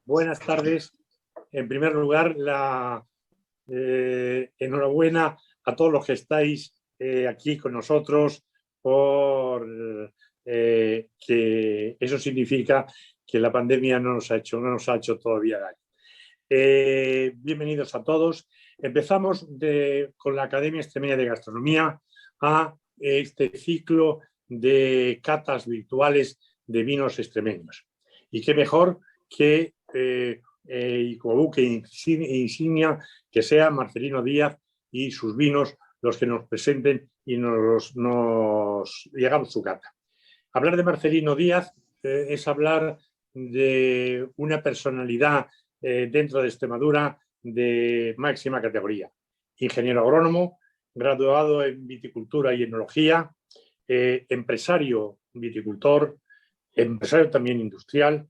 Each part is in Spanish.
Buenas tardes. En primer lugar, enhorabuena a todos los que estáis aquí con nosotros, por que eso significa que la pandemia no nos ha hecho todavía daño. Bienvenidos a todos. Empezamos con la Academia Extremeña de Gastronomía a este ciclo de catas virtuales de vinos extremeños. Y qué mejor que y como buque insignia que sea Marcelino Díaz y sus vinos los que nos presenten y nos hagamos su cata. Hablar de Marcelino Díaz es hablar de una personalidad dentro de Extremadura de máxima categoría. Ingeniero agrónomo, graduado en viticultura y enología, empresario viticultor, empresario también industrial,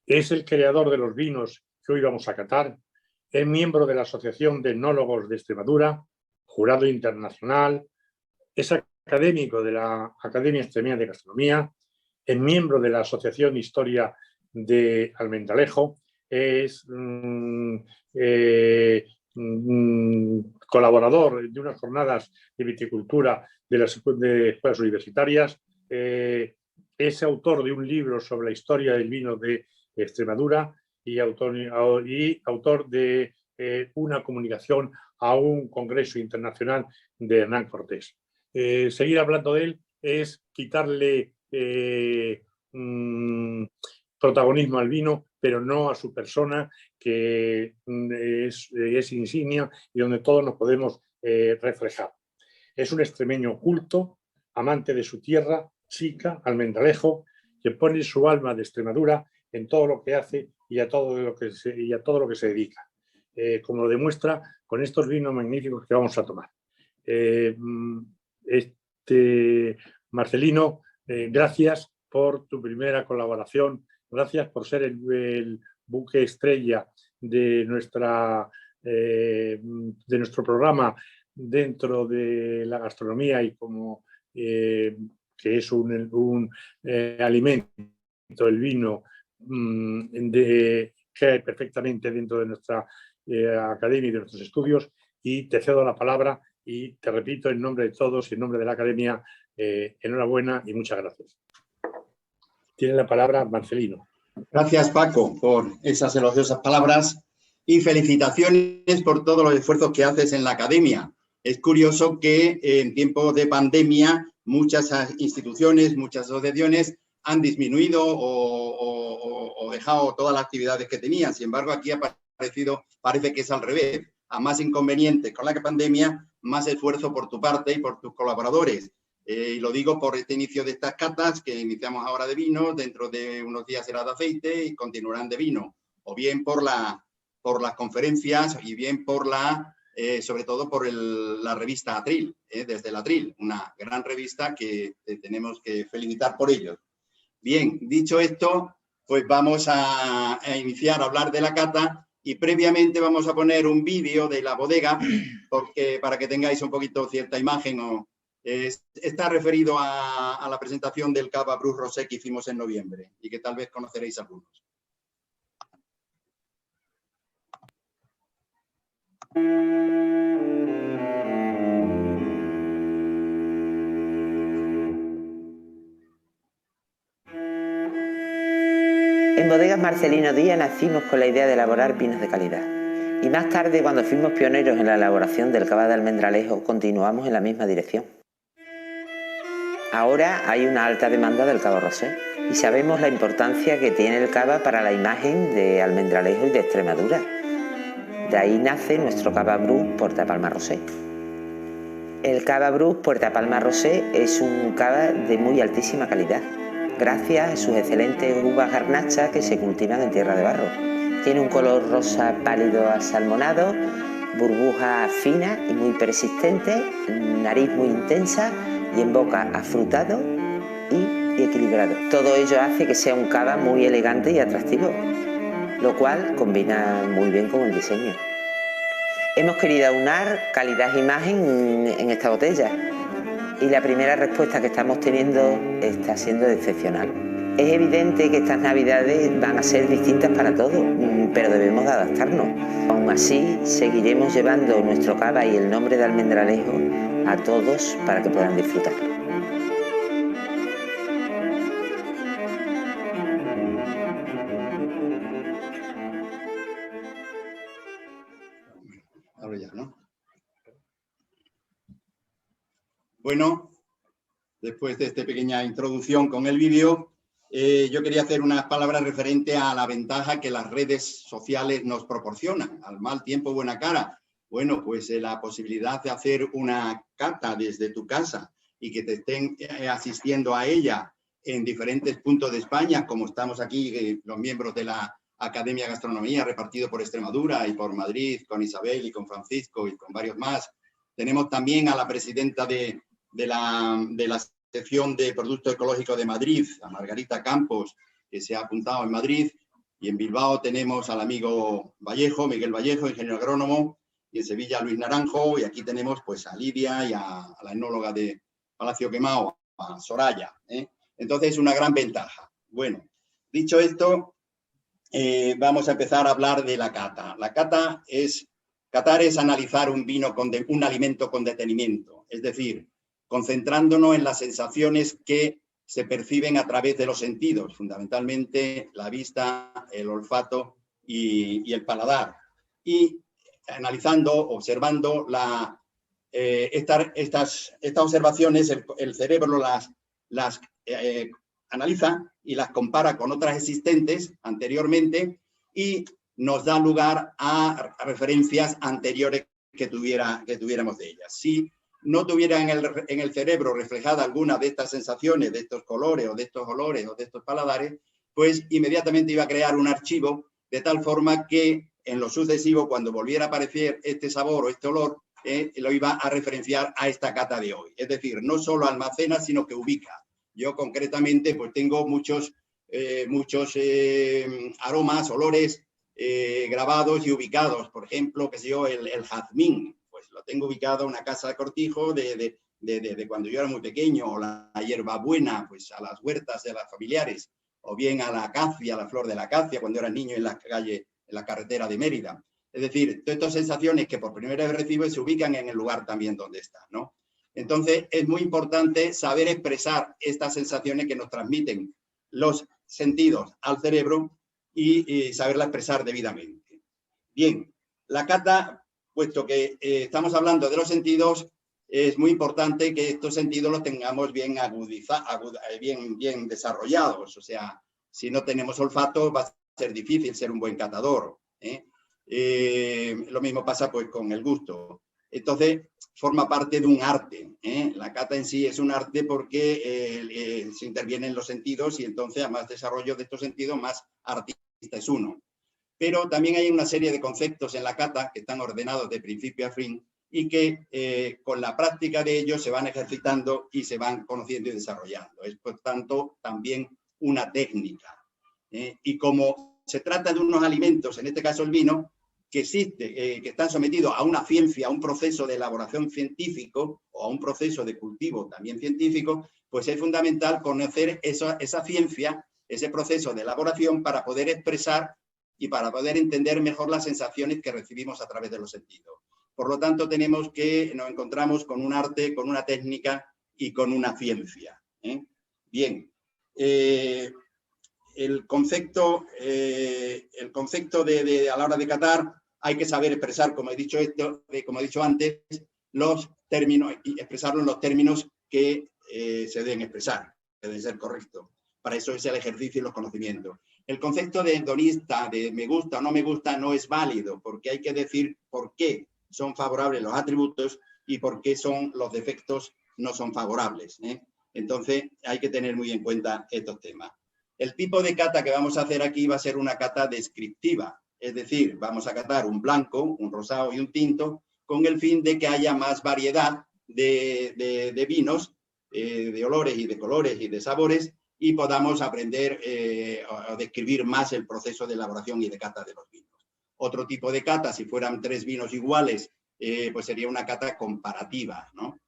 es el creador de los vinos que hoy vamos a catar, es miembro de la Asociación de Enólogos de Extremadura, jurado internacional, es académico de la Academia Extremeña de Gastronomía, es miembro de la Asociación Historia de Almendralejo, es colaborador de unas jornadas de viticultura de las escuelas universitarias, es autor de un libro sobre la historia del vino de Extremadura y autor de una comunicación a un congreso internacional de Hernán Cortés. Seguir hablando de él es quitarle protagonismo al vino, pero no a su persona, que es insignia y donde todos nos podemos reflejar. Es un extremeño culto, amante de su tierra, chica, almendralejo, que pone su alma de Extremadura en todo lo que hace y a todo lo que se dedica, como lo demuestra con estos vinos magníficos que vamos a tomar. Marcelino, gracias por tu primera colaboración, gracias por ser el buque estrella de nuestro programa dentro de la gastronomía y como que es un alimento, el vino, cae perfectamente dentro de nuestra academia y de nuestros estudios, y te cedo la palabra y te repito en nombre de todos y en nombre de la academia, enhorabuena y muchas gracias. Tiene la palabra Marcelino. Gracias, Paco, por esas elogiosas palabras y felicitaciones por todos los esfuerzos que haces en la academia. Es curioso que en tiempos de pandemia muchas instituciones, muchas asociaciones han disminuido o dejado todas las actividades que tenían. Sin embargo, aquí parece que es al revés. A más inconvenientes con la pandemia, más esfuerzo por tu parte y por tus colaboradores. Y lo digo por este inicio de estas catas que iniciamos ahora de vino, dentro de unos días será de aceite y continuarán de vino. O bien por las conferencias y bien por sobre todo por la revista Atril, desde el Atril, una gran revista que tenemos que felicitar por ello. Bien, dicho esto, pues vamos a iniciar a hablar de la cata y previamente vamos a poner un vídeo de la bodega para que tengáis un poquito cierta imagen. Está referido a la presentación del Cava Brut Rosé que hicimos en noviembre y que tal vez conoceréis algunos. En Bodegas Marcelino Díaz nacimos con la idea de elaborar vinos de calidad. Y más tarde, cuando fuimos pioneros en la elaboración del cava de Almendralejo, continuamos en la misma dirección. Ahora hay una alta demanda del cava rosé y sabemos la importancia que tiene el cava para la imagen de Almendralejo y de Extremadura. De ahí nace nuestro Cava Brut Puerta Palma Rosé. El Cava Brut Puerta Palma Rosé es un cava de muy altísima calidad, gracias a sus excelentes uvas garnachas que se cultivan en tierra de barro. Tiene un color rosa pálido asalmonado, burbuja fina y muy persistente, nariz muy intensa y en boca afrutado y equilibrado. Todo ello hace que sea un cava muy elegante y atractivo, lo cual combina muy bien con el diseño. Hemos querido aunar calidad e imagen en esta botella y la primera respuesta que estamos teniendo está siendo excepcional. Es evidente que estas navidades van a ser distintas para todos, pero debemos de adaptarnos. Aún así, seguiremos llevando nuestro cava y el nombre de Almendralejo a todos para que puedan disfrutarlo. Ahora ya, ¿no? Bueno, después de esta pequeña introducción con el vídeo, yo quería hacer unas palabras referente a la ventaja que las redes sociales nos proporcionan. Al mal tiempo, buena cara. Bueno, pues la posibilidad de hacer una cata desde tu casa y que te estén asistiendo a ella en diferentes puntos de España, como estamos aquí, los miembros de la Academia de Gastronomía, repartido por Extremadura y por Madrid, con Isabel y con Francisco y con varios más. Tenemos también a la presidenta de la sección de Productos Ecológicos de Madrid, a Margarita Campos, que se ha apuntado en Madrid, y en Bilbao tenemos al amigo Vallejo, Miguel Vallejo, ingeniero agrónomo, y en Sevilla Luis Naranjo, y aquí tenemos pues a Lidia y a la etnóloga de Palacio Quemao, a Soraya. Entonces es una gran ventaja. Bueno, dicho esto, vamos a empezar a hablar de la cata. La cata catar es analizar un vino, un alimento con detenimiento, es decir, concentrándonos en las sensaciones que se perciben a través de los sentidos, fundamentalmente la vista, el olfato y el paladar. Y analizando, observando estas observaciones, el cerebro las analiza y las compara con otras existentes anteriormente y nos da lugar a referencias anteriores que tuviéramos de ellas. Si no tuviera en el cerebro reflejada alguna de estas sensaciones, de estos colores o de estos olores o de estos paladares, pues inmediatamente iba a crear un archivo de tal forma que en lo sucesivo, cuando volviera a aparecer este sabor o este olor, lo iba a referenciar a esta cata de hoy. Es decir, no solo almacena, sino que ubica. Yo concretamente pues tengo muchos aromas, olores grabados y ubicados. Por ejemplo, el jazmín, pues lo tengo ubicado en una casa de cortijo de cuando yo era muy pequeño, o la hierbabuena, pues a las huertas de las familiares, o bien a la acacia, a la flor de la acacia, cuando era niño en la calle, en la carretera de Mérida. Es decir, todas estas sensaciones que por primera vez recibo se ubican en el lugar también donde están, ¿no? Entonces, es muy importante saber expresar estas sensaciones que nos transmiten los sentidos al cerebro y saberla expresar debidamente. Bien, la cata, puesto que estamos hablando de los sentidos, es muy importante que estos sentidos los tengamos bien bien desarrollados. O sea, si no tenemos olfato, va a ser difícil ser un buen catador. Lo mismo pasa pues con el gusto. Entonces, forma parte de un arte. La cata en sí es un arte porque se intervienen los sentidos y entonces a más desarrollo de estos sentidos, más artista es uno. Pero también hay una serie de conceptos en la cata que están ordenados de principio a fin y que con la práctica de ellos se van ejercitando y se van conociendo y desarrollando. Es, por tanto, también una técnica. Y como se trata de unos alimentos, en este caso el vino, que están sometidos a una ciencia, a un proceso de elaboración científico o a un proceso de cultivo también científico, pues es fundamental conocer esa ciencia, ese proceso de elaboración para poder expresar y para poder entender mejor las sensaciones que recibimos a través de los sentidos. Por lo tanto, nos encontramos con un arte, con una técnica y con una ciencia. Bien. El concepto a la hora de catar, hay que saber expresar, como he dicho antes, los términos y expresarlo en los términos que se deben expresar, que deben ser correctos. Para eso es el ejercicio y los conocimientos. El concepto de hedonista, de me gusta o no me gusta, no es válido, porque hay que decir por qué son favorables los atributos y por qué los defectos no son favorables. Entonces, hay que tener muy en cuenta estos temas. El tipo de cata que vamos a hacer aquí va a ser una cata descriptiva, es decir, vamos a catar un blanco, un rosado y un tinto con el fin de que haya más variedad de vinos, de olores y de colores y de sabores y podamos aprender a describir más el proceso de elaboración y de cata de los vinos. Otro tipo de cata, si fueran 3 vinos iguales, pues sería una cata comparativa, ¿no?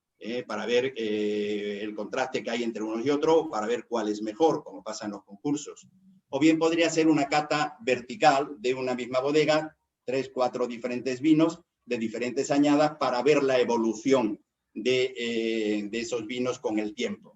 Para ver el contraste que hay entre unos y otros, para ver cuál es mejor, como pasa en los concursos. o bien podría ser una cata vertical de una misma bodega, 3, 4 diferentes vinos de diferentes añadas para ver la evolución de esos vinos con el tiempo.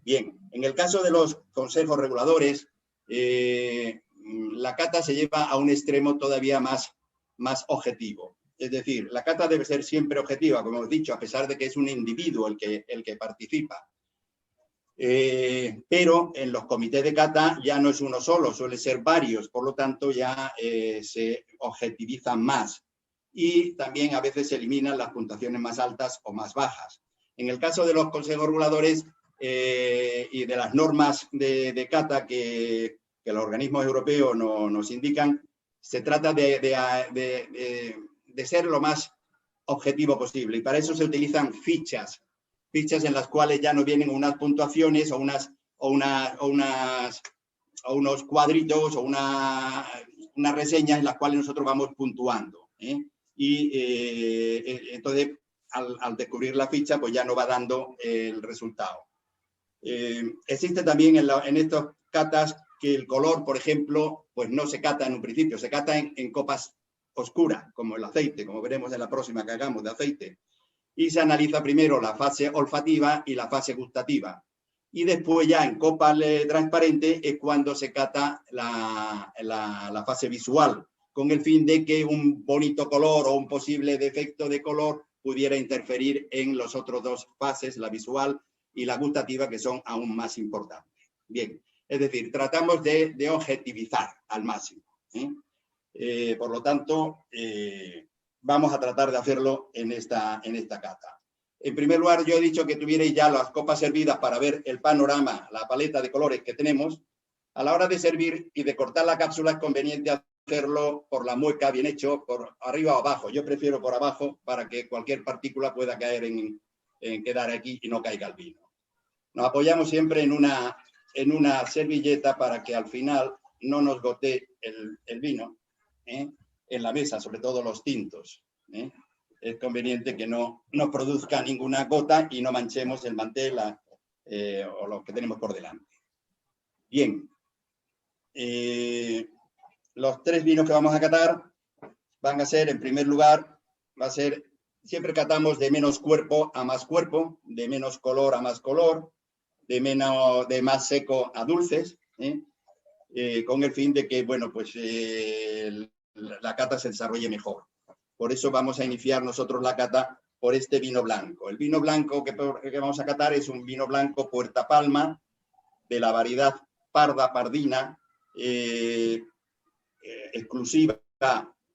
Bien, en el caso de los consejos reguladores, la cata se lleva a un extremo todavía más objetivo. Es decir, la cata debe ser siempre objetiva, como hemos dicho, a pesar de que es un individuo el que participa. Pero en los comités de cata ya no es uno solo, suele ser varios, por lo tanto ya se objetivizan más. Y también a veces se eliminan las puntuaciones más altas o más bajas. En el caso de los consejos reguladores y de las normas de cata que los organismos europeos nos indican, se trata de ser lo más objetivo posible. Y para eso se utilizan fichas en las cuales ya no vienen unas puntuaciones o unos cuadritos o unas reseñas en las cuales nosotros vamos puntuando. Entonces, al descubrir la ficha, pues ya no va dando el resultado. Existe también en estas catas que el color, por ejemplo, pues no se cata en un principio, se cata en copas oscuras, como el aceite, como veremos en la próxima que hagamos de aceite. Y se analiza primero la fase olfativa y la fase gustativa. Y después ya en copas transparentes es cuando se cata la fase visual, con el fin de que un bonito color o un posible defecto de color pudiera interferir en los otros dos fases, la visual y la gustativa, que son aún más importantes. Bien, es decir, tratamos de objetivizar al máximo. Por lo tanto, vamos a tratar de hacerlo en esta cata. En primer lugar, yo he dicho que tuvierais ya las copas servidas para ver el panorama, la paleta de colores que tenemos. A la hora de servir y de cortar la cápsula es conveniente hacerlo por la mueca, bien hecho, por arriba o abajo. Yo prefiero por abajo para que cualquier partícula pueda caer en quedar aquí y no caiga el vino. Nos apoyamos siempre en una servilleta para que al final no nos gotee el vino en la mesa, sobre todo los tintos. Es conveniente que no nos produzca ninguna gota y no manchemos el mantel o lo que tenemos por delante. Bien. Los 3 vinos que vamos a catar van a ser, en primer lugar, siempre catamos de menos cuerpo a más cuerpo, de menos color a más color, de más seco a dulces, con el fin de que, bueno, pues la cata se desarrolle mejor. Por eso vamos a iniciar nosotros la cata por este vino blanco. El vino blanco que vamos a catar es un vino blanco Puerta Palma, de la variedad Parda Pardina, exclusiva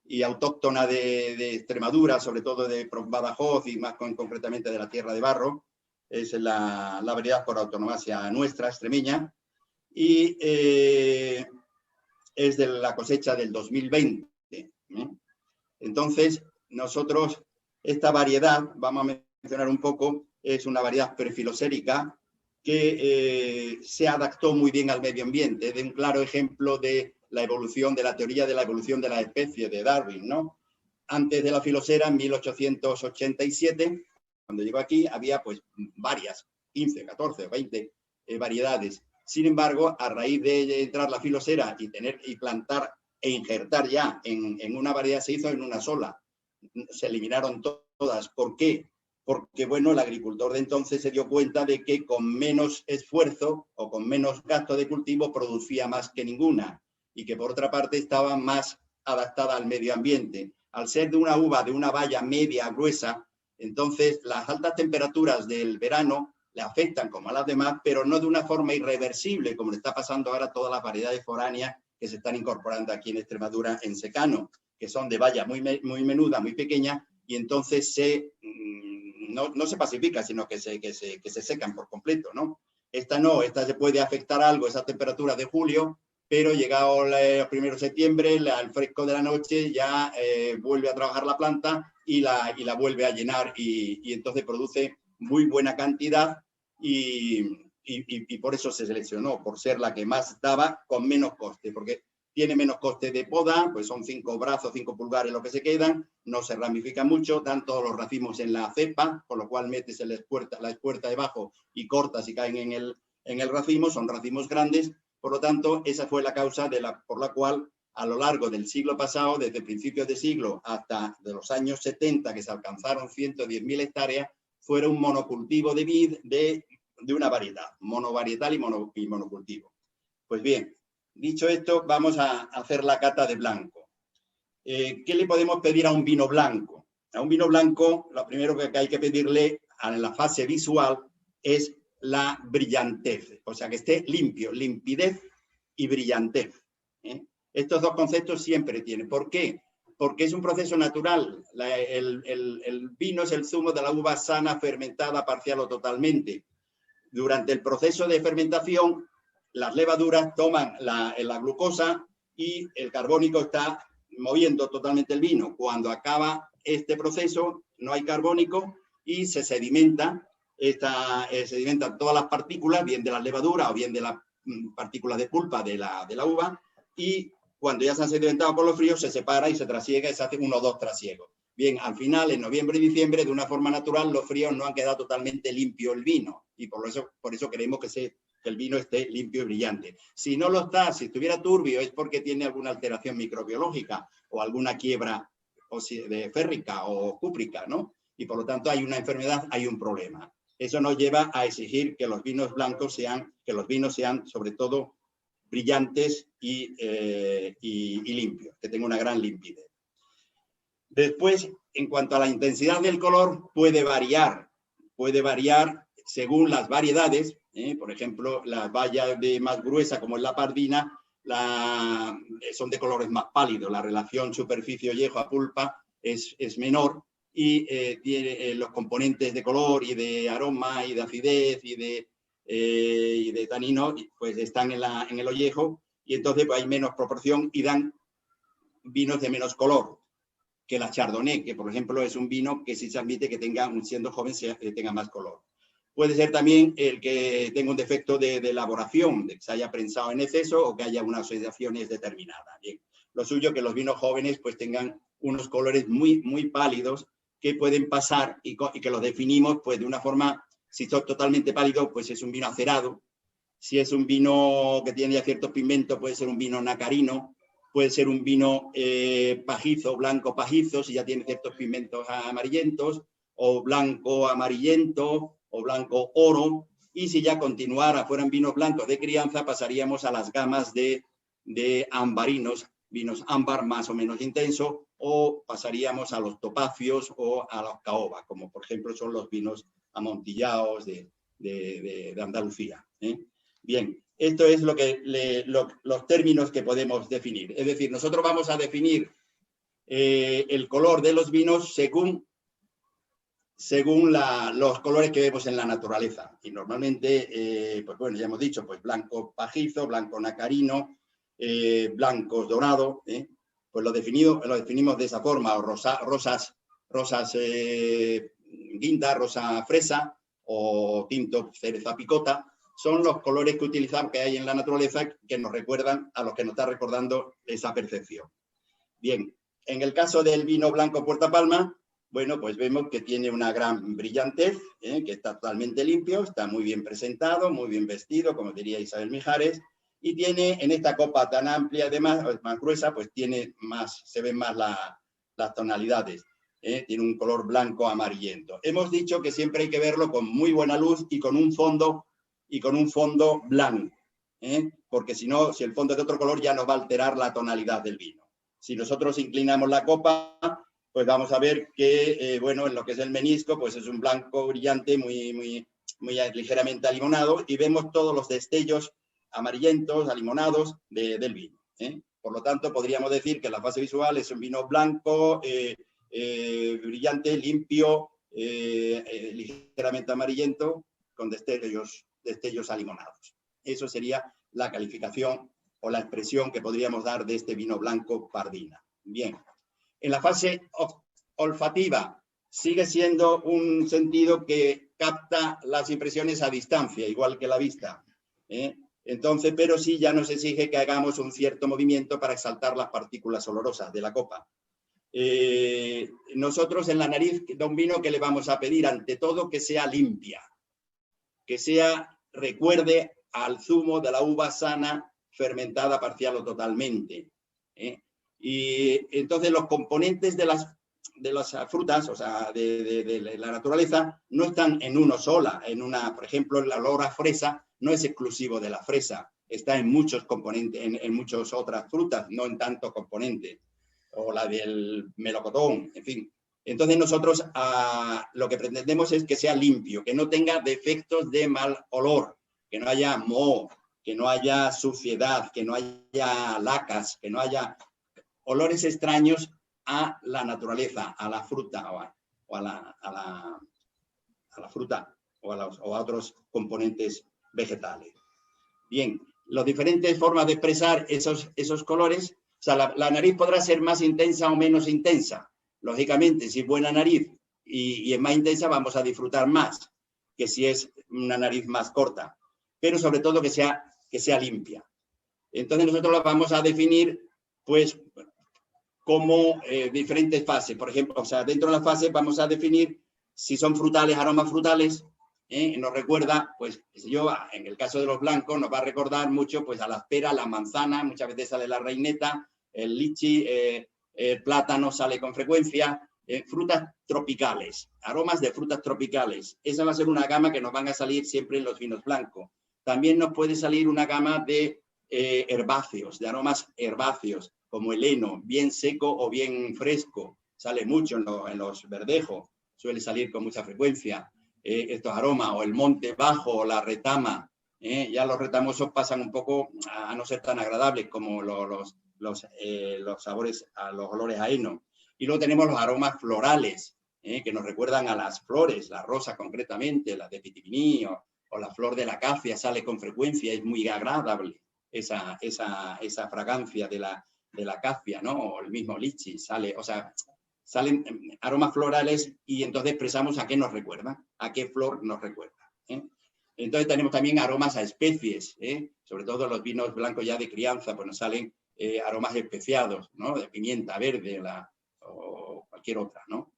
y autóctona de Extremadura, sobre todo de Badajoz y más concretamente de la Tierra de Barro. Es la variedad por autonomía nuestra, extremeña, y es de la cosecha del 2020. Entonces, nosotros, esta variedad, vamos a mencionar un poco, es una variedad perfilosérica que se adaptó muy bien al medio ambiente. Es un claro ejemplo de la evolución, de la teoría de la evolución de las especies de Darwin, ¿no? Antes de la filosera, en 1887, cuando llegó aquí, había pues varias, 15, 14, 20 variedades. Sin embargo, a raíz de entrar la filosera y plantar e injertar ya en una variedad, se hizo en una sola. Se eliminaron todas. ¿Por qué? Porque, bueno, el agricultor de entonces se dio cuenta de que con menos esfuerzo o con menos gasto de cultivo producía más que ninguna y que, por otra parte, estaba más adaptada al medio ambiente. Al ser de una uva de una valla media gruesa, entonces las altas temperaturas del verano le afectan como a las demás, pero no de una forma irreversible, como le está pasando ahora a todas las variedades foráneas que se están incorporando aquí en Extremadura en secano, que son de valla muy menuda, muy pequeña, y entonces no se pacifica, sino que se secan por completo, ¿no? Esta no, esta se puede afectar algo, esa temperatura de julio, pero llegado el 1 de septiembre, el fresco de la noche, ya vuelve a trabajar la planta y la vuelve a llenar y entonces produce muy buena cantidad y por eso se seleccionó, por ser la que más daba con menos coste, porque tiene menos coste de poda, pues son 5 brazos, 5 pulgares lo que se quedan, no se ramifica mucho, dan todos los racimos en la cepa, con lo cual metes la espuerta debajo y cortas y caen en el racimo, son racimos grandes Por lo tanto, esa fue la causa por la cual a lo largo del siglo pasado, desde principios de siglo hasta de los años 70, que se alcanzaron 110.000 hectáreas, fuera un monocultivo de vid de una variedad, monovarietal y monocultivo. Pues bien, dicho esto, vamos a hacer la cata de blanco. ¿Qué le podemos pedir a un vino blanco? A un vino blanco, lo primero que hay que pedirle en la fase visual es la brillantez, o sea, que esté limpio, limpidez y brillantez. Estos dos conceptos siempre tienen. ¿Por qué? Porque es un proceso natural. El vino es el zumo de la uva sana, fermentada parcial o totalmente. Durante el proceso de fermentación, las levaduras toman la glucosa y el carbónico está moviendo totalmente el vino. Cuando acaba este proceso, no hay carbónico y se sedimentan todas las partículas, bien de las levaduras o bien de las partículas de pulpa de la uva, y cuando ya se han sedimentado por los fríos, se separa y se trasiega y se hace 1 o 2 trasiegos. Bien, al final, en noviembre y diciembre, de una forma natural, los fríos no han quedado totalmente limpio el vino, y por eso queremos que el vino esté limpio y brillante. Si no lo está, si estuviera turbio, es porque tiene alguna alteración microbiológica o alguna quiebra férrica o cúprica, ¿no? Y por lo tanto hay una enfermedad, hay un problema. Eso nos lleva a exigir que los vinos blancos sean sobre todo brillantes y limpios, que tengan una gran limpidez. Después, en cuanto a la intensidad del color, puede variar según las variedades. Por ejemplo, las bayas más gruesas, como es la pardina, son de colores más pálidos. La relación superficie-ollejo a pulpa es menor y tiene los componentes de color y de aroma y de acidez y de tanino, pues están en el ollejo, y entonces pues, hay menos proporción y dan vinos de menos color que la Chardonnay, que por ejemplo es un vino que sí se admite que siendo joven, tenga más color. Puede ser también el que tenga un defecto de elaboración, de que se haya prensado en exceso o que haya unas oxidaciones determinadas. Bien, lo suyo es que los vinos jóvenes pues tengan unos colores muy, muy pálidos que pueden pasar y que los definimos pues de una forma. Si son totalmente pálidos, pues es un vino acerado. Si es un vino que tiene ya ciertos pigmentos, puede ser un vino nacarino. Puede ser un vino pajizo, blanco pajizo, si ya tiene ciertos pigmentos amarillentos, o blanco amarillento, o blanco oro. Y si ya continuara, fueran vinos blancos de crianza, pasaríamos a las gamas de ambarinos, vinos ámbar más o menos intenso, o pasaríamos a los topacios o a los caoba, como por ejemplo son los vinos amontillados de Andalucía. Bien, esto es los términos que podemos definir. Es decir, nosotros vamos a definir el color de los vinos según los colores que vemos en la naturaleza. Y normalmente, pues bueno, ya hemos dicho, pues blanco pajizo, blanco nacarino, blancos dorados, pues lo definimos de esa forma, o rosas guinda, rosa fresa o tinto cereza picota, son los colores que utilizamos, que hay en la naturaleza, que nos recuerdan a los que nos está recordando esa percepción. Bien, en el caso del vino blanco Puerta Palma, bueno, pues vemos que tiene una gran brillantez, que está totalmente limpio, está muy bien presentado, muy bien vestido, como diría Isabel Mijares, y tiene en esta copa tan amplia, además, más gruesa, pues se ven más las tonalidades. Tiene un color blanco amarillento. Hemos dicho que siempre hay que verlo con muy buena luz y con un fondo blanco, porque si no, si el fondo es de otro color ya nos va a alterar la tonalidad del vino. Si nosotros inclinamos la copa, pues vamos a ver que, bueno, en lo que es el menisco, pues es un blanco brillante muy ligeramente alimonado, y vemos todos los destellos amarillentos, alimonados del vino. Por lo tanto, podríamos decir que la fase visual es un vino blanco, brillante, limpio, ligeramente amarillento, con destellos alimonados. Eso sería la calificación o la expresión que podríamos dar de este vino blanco Pardina. Bien, en la fase olfativa sigue siendo un sentido que capta las impresiones a distancia, igual que la vista. Entonces, pero sí ya nos exige que hagamos un cierto movimiento para exaltar las partículas olorosas de la copa. Nosotros en la nariz de un vino, ¿qué le vamos a pedir? Ante todo, que sea limpia, que recuerde al zumo de la uva sana fermentada parcial o totalmente. Y entonces los componentes de las frutas, o sea, de la naturaleza, no están en uno sola. Por ejemplo, el olor a fresa no es exclusivo de la fresa, está en muchos componentes, en muchas otras frutas, no en tantos componentes. O la del melocotón, en fin. Entonces nosotros lo que pretendemos es que sea limpio, que no tenga defectos de mal olor, que no haya moho, que no haya suciedad, que no haya lacas, que no haya olores extraños a la naturaleza, a la fruta o a la fruta o a otros componentes vegetales. Bien, las diferentes formas de expresar esos colores. O sea, la nariz podrá ser más intensa o menos intensa. Lógicamente, si es buena nariz y es más intensa, vamos a disfrutar más que si es una nariz más corta. Pero sobre todo que sea limpia. Entonces nosotros la vamos a definir, pues, como diferentes fases. Por ejemplo, o sea, dentro de las fases vamos a definir si son frutales, aromas frutales. Nos recuerda, pues, en el caso de los blancos, nos va a recordar mucho, pues, a las peras, la manzana, muchas veces sale la reineta, el lichi, el plátano sale con frecuencia, frutas tropicales, aromas de frutas tropicales. Esa va a ser una gama que nos van a salir siempre en los vinos blancos. También nos puede salir una gama de herbáceos, de aromas herbáceos, como el heno, bien seco o bien fresco. Sale mucho en los verdejos, suele salir con mucha frecuencia. Estos aromas, o el monte bajo, o la retama. Ya los retamosos pasan un poco a no ser tan agradables como los sabores, a los olores a heno. Y luego tenemos los aromas florales, que nos recuerdan a las flores, la rosa concretamente, las de pitiminí o la flor de la acacia sale con frecuencia, es muy agradable esa fragancia de la acacia, ¿no? O el mismo lichi sale, o sea, salen aromas florales y entonces expresamos a qué nos recuerda, a qué flor nos recuerda. Entonces tenemos también aromas a especies, sobre todo los vinos blancos ya de crianza, pues nos salen aromas especiados, ¿no? De pimienta verde o cualquier otra, ¿no?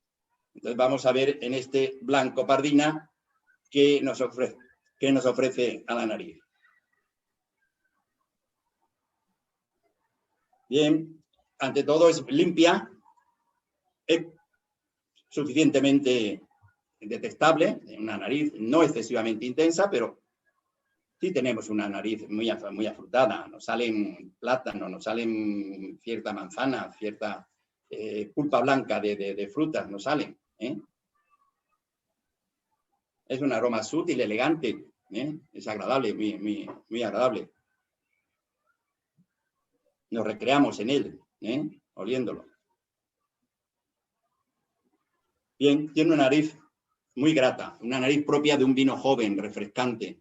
Entonces vamos a ver en este blanco pardina qué nos ofrece a la nariz. Bien, ante todo es limpia, es suficientemente detectable, una nariz no excesivamente intensa, pero sí tenemos una nariz muy afrutada, nos salen plátanos, nos salen cierta manzana, cierta pulpa blanca de frutas, nos salen. Es un aroma sutil, elegante, es agradable, muy agradable. Nos recreamos en él, oliéndolo. Bien, tiene una nariz muy grata, una nariz propia de un vino joven, refrescante.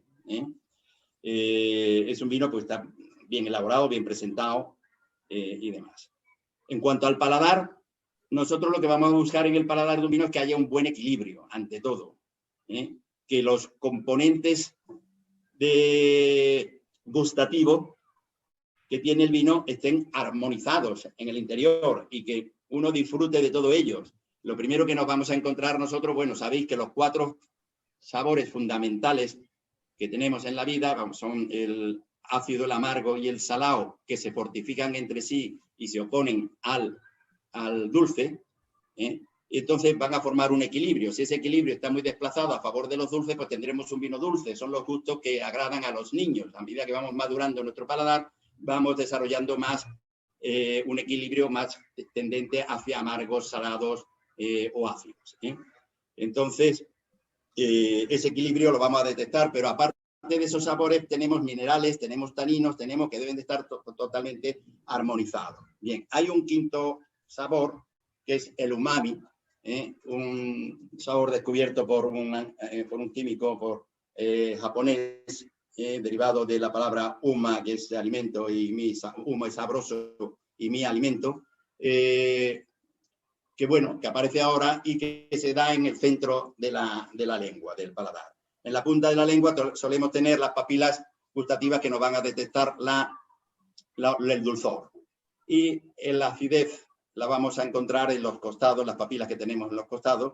Es un vino, pues, está bien elaborado, bien presentado y demás. En cuanto al paladar, nosotros lo que vamos a buscar en el paladar de un vino es que haya un buen equilibrio, ante todo. Que los componentes gustativos que tiene el vino estén armonizados en el interior y que uno disfrute de todo ello. Lo primero que nos vamos a encontrar nosotros, bueno, sabéis que los 4 sabores fundamentales que tenemos en la vida son el ácido, el amargo y el salado, que se fortifican entre sí y se oponen al dulce, entonces van a formar un equilibrio. Si ese equilibrio está muy desplazado a favor de los dulces, pues tendremos un vino dulce. Son los gustos que agradan a los niños. A medida que vamos madurando nuestro paladar, vamos desarrollando más un equilibrio más tendente hacia amargos, salados o ácidos. Entonces, ese equilibrio lo vamos a detectar, pero aparte de esos sabores tenemos minerales, tenemos taninos, tenemos que deben de estar totalmente armonizados. Bien, hay un quinto sabor que es el umami, un sabor descubierto por un químico japonés, derivado de la palabra uma, que es alimento, y uma es sabroso, y mi alimento, que bueno, que aparece ahora y que se da en el centro de la lengua, del paladar. En la punta de la lengua solemos tener las papilas gustativas que nos van a detectar el dulzor. Y en la acidez la vamos a encontrar en los costados, las papilas que tenemos en los costados,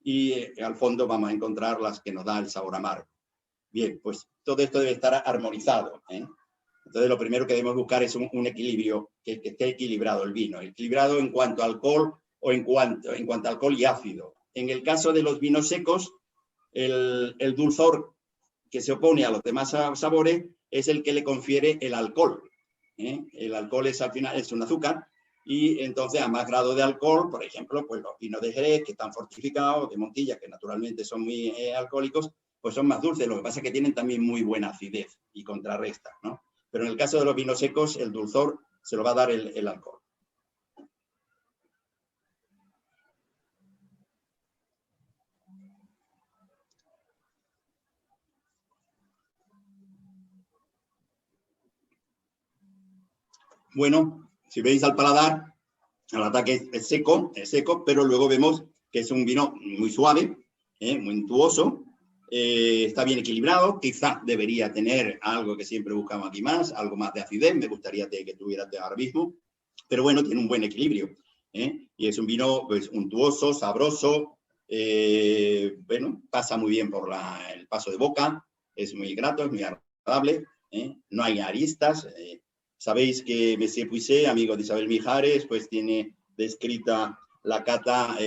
y al fondo vamos a encontrar las que nos da el sabor amargo. Bien, pues todo esto debe estar armonizado. Entonces, lo primero que debemos buscar es un equilibrio, que esté equilibrado el vino. Equilibrado en cuanto a alcohol o en cuanto a alcohol y ácido. En el caso de los vinos secos, el dulzor que se opone a los demás sabores es el que le confiere el alcohol. El alcohol al final es un azúcar y entonces a más grado de alcohol, por ejemplo, pues los vinos de Jerez que están fortificados, de Montilla, que naturalmente son muy alcohólicos, pues son más dulces. Lo que pasa es que tienen también muy buena acidez y contrarrestan, ¿no? Pero en el caso de los vinos secos, el dulzor se lo va a dar el alcohol. Bueno, si veis al paladar, el ataque es seco, pero luego vemos que es un vino muy suave, muy untuoso, está bien equilibrado, quizás debería tener algo que siempre buscamos aquí más, algo más de acidez, me gustaría que tuviera ahora mismo, pero bueno, tiene un buen equilibrio, y es un vino pues untuoso, sabroso, bueno, pasa muy bien por el paso de boca, es muy grato, es muy agradable, no hay aristas. Sabéis que Messier Puisset, amigo de Isabel Mijares, pues tiene descrita la cata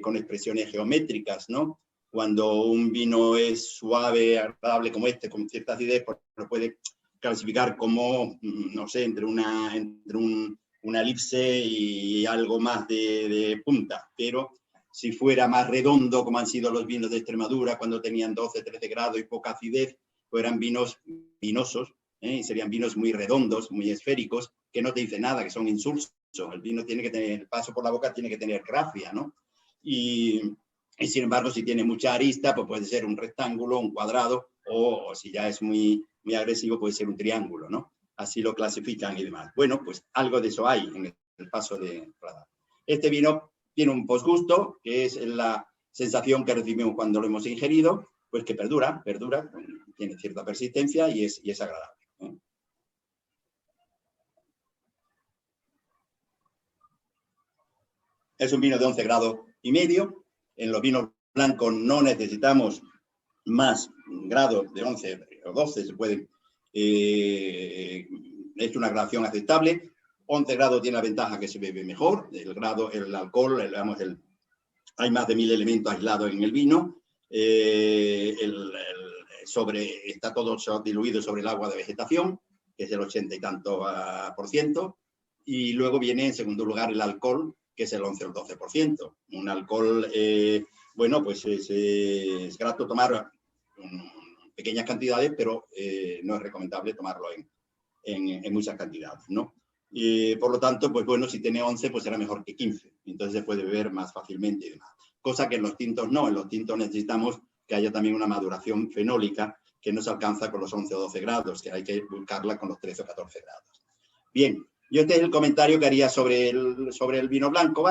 con expresiones geométricas, ¿no? Cuando un vino es suave, agradable como este, con cierta acidez, pues lo puede clasificar como, no sé, entre una elipse y algo más de punta. Pero si fuera más redondo, como han sido los vinos de Extremadura, cuando tenían 12, 13 grados y poca acidez, pues eran vinos vinosos, serían vinos muy redondos, muy esféricos, que no te dicen nada, que son insulsos. El vino tiene que tener, el paso por la boca tiene que tener gracia, ¿no? Y sin embargo, si tiene mucha arista, pues puede ser un rectángulo, un cuadrado, o si ya es muy, muy agresivo, puede ser un triángulo, ¿no? Así lo clasifican y demás. Bueno, pues algo de eso hay en el paso de paladar. Este vino tiene un posgusto, que es la sensación que recibimos cuando lo hemos ingerido, pues que perdura, tiene cierta persistencia y es agradable. Es un vino de 11 grados y medio. En los vinos blancos no necesitamos más grados de 11 o 12, se pueden. Es una gradación aceptable. 11 grados tiene la ventaja que se bebe mejor. El alcohol, hay más de 1000 elementos aislados en el vino. Está todo diluido sobre el agua de vegetación, que es el 80 y tanto %. Y luego viene en segundo lugar el alcohol, que es el 11 o el 12%. Un alcohol, bueno, pues es grato tomar pequeñas cantidades, pero no es recomendable tomarlo en muchas cantidades, ¿no? Y por lo tanto, pues bueno, si tiene 11, pues será mejor que 15. Entonces se puede beber más fácilmente y demás. Cosa que en los tintos no. En los tintos necesitamos que haya también una maduración fenólica que no se alcanza con los 11 o 12 grados, que hay que buscarla con los 13 o 14 grados. Bien. Y este es el comentario que haría sobre el vino blanco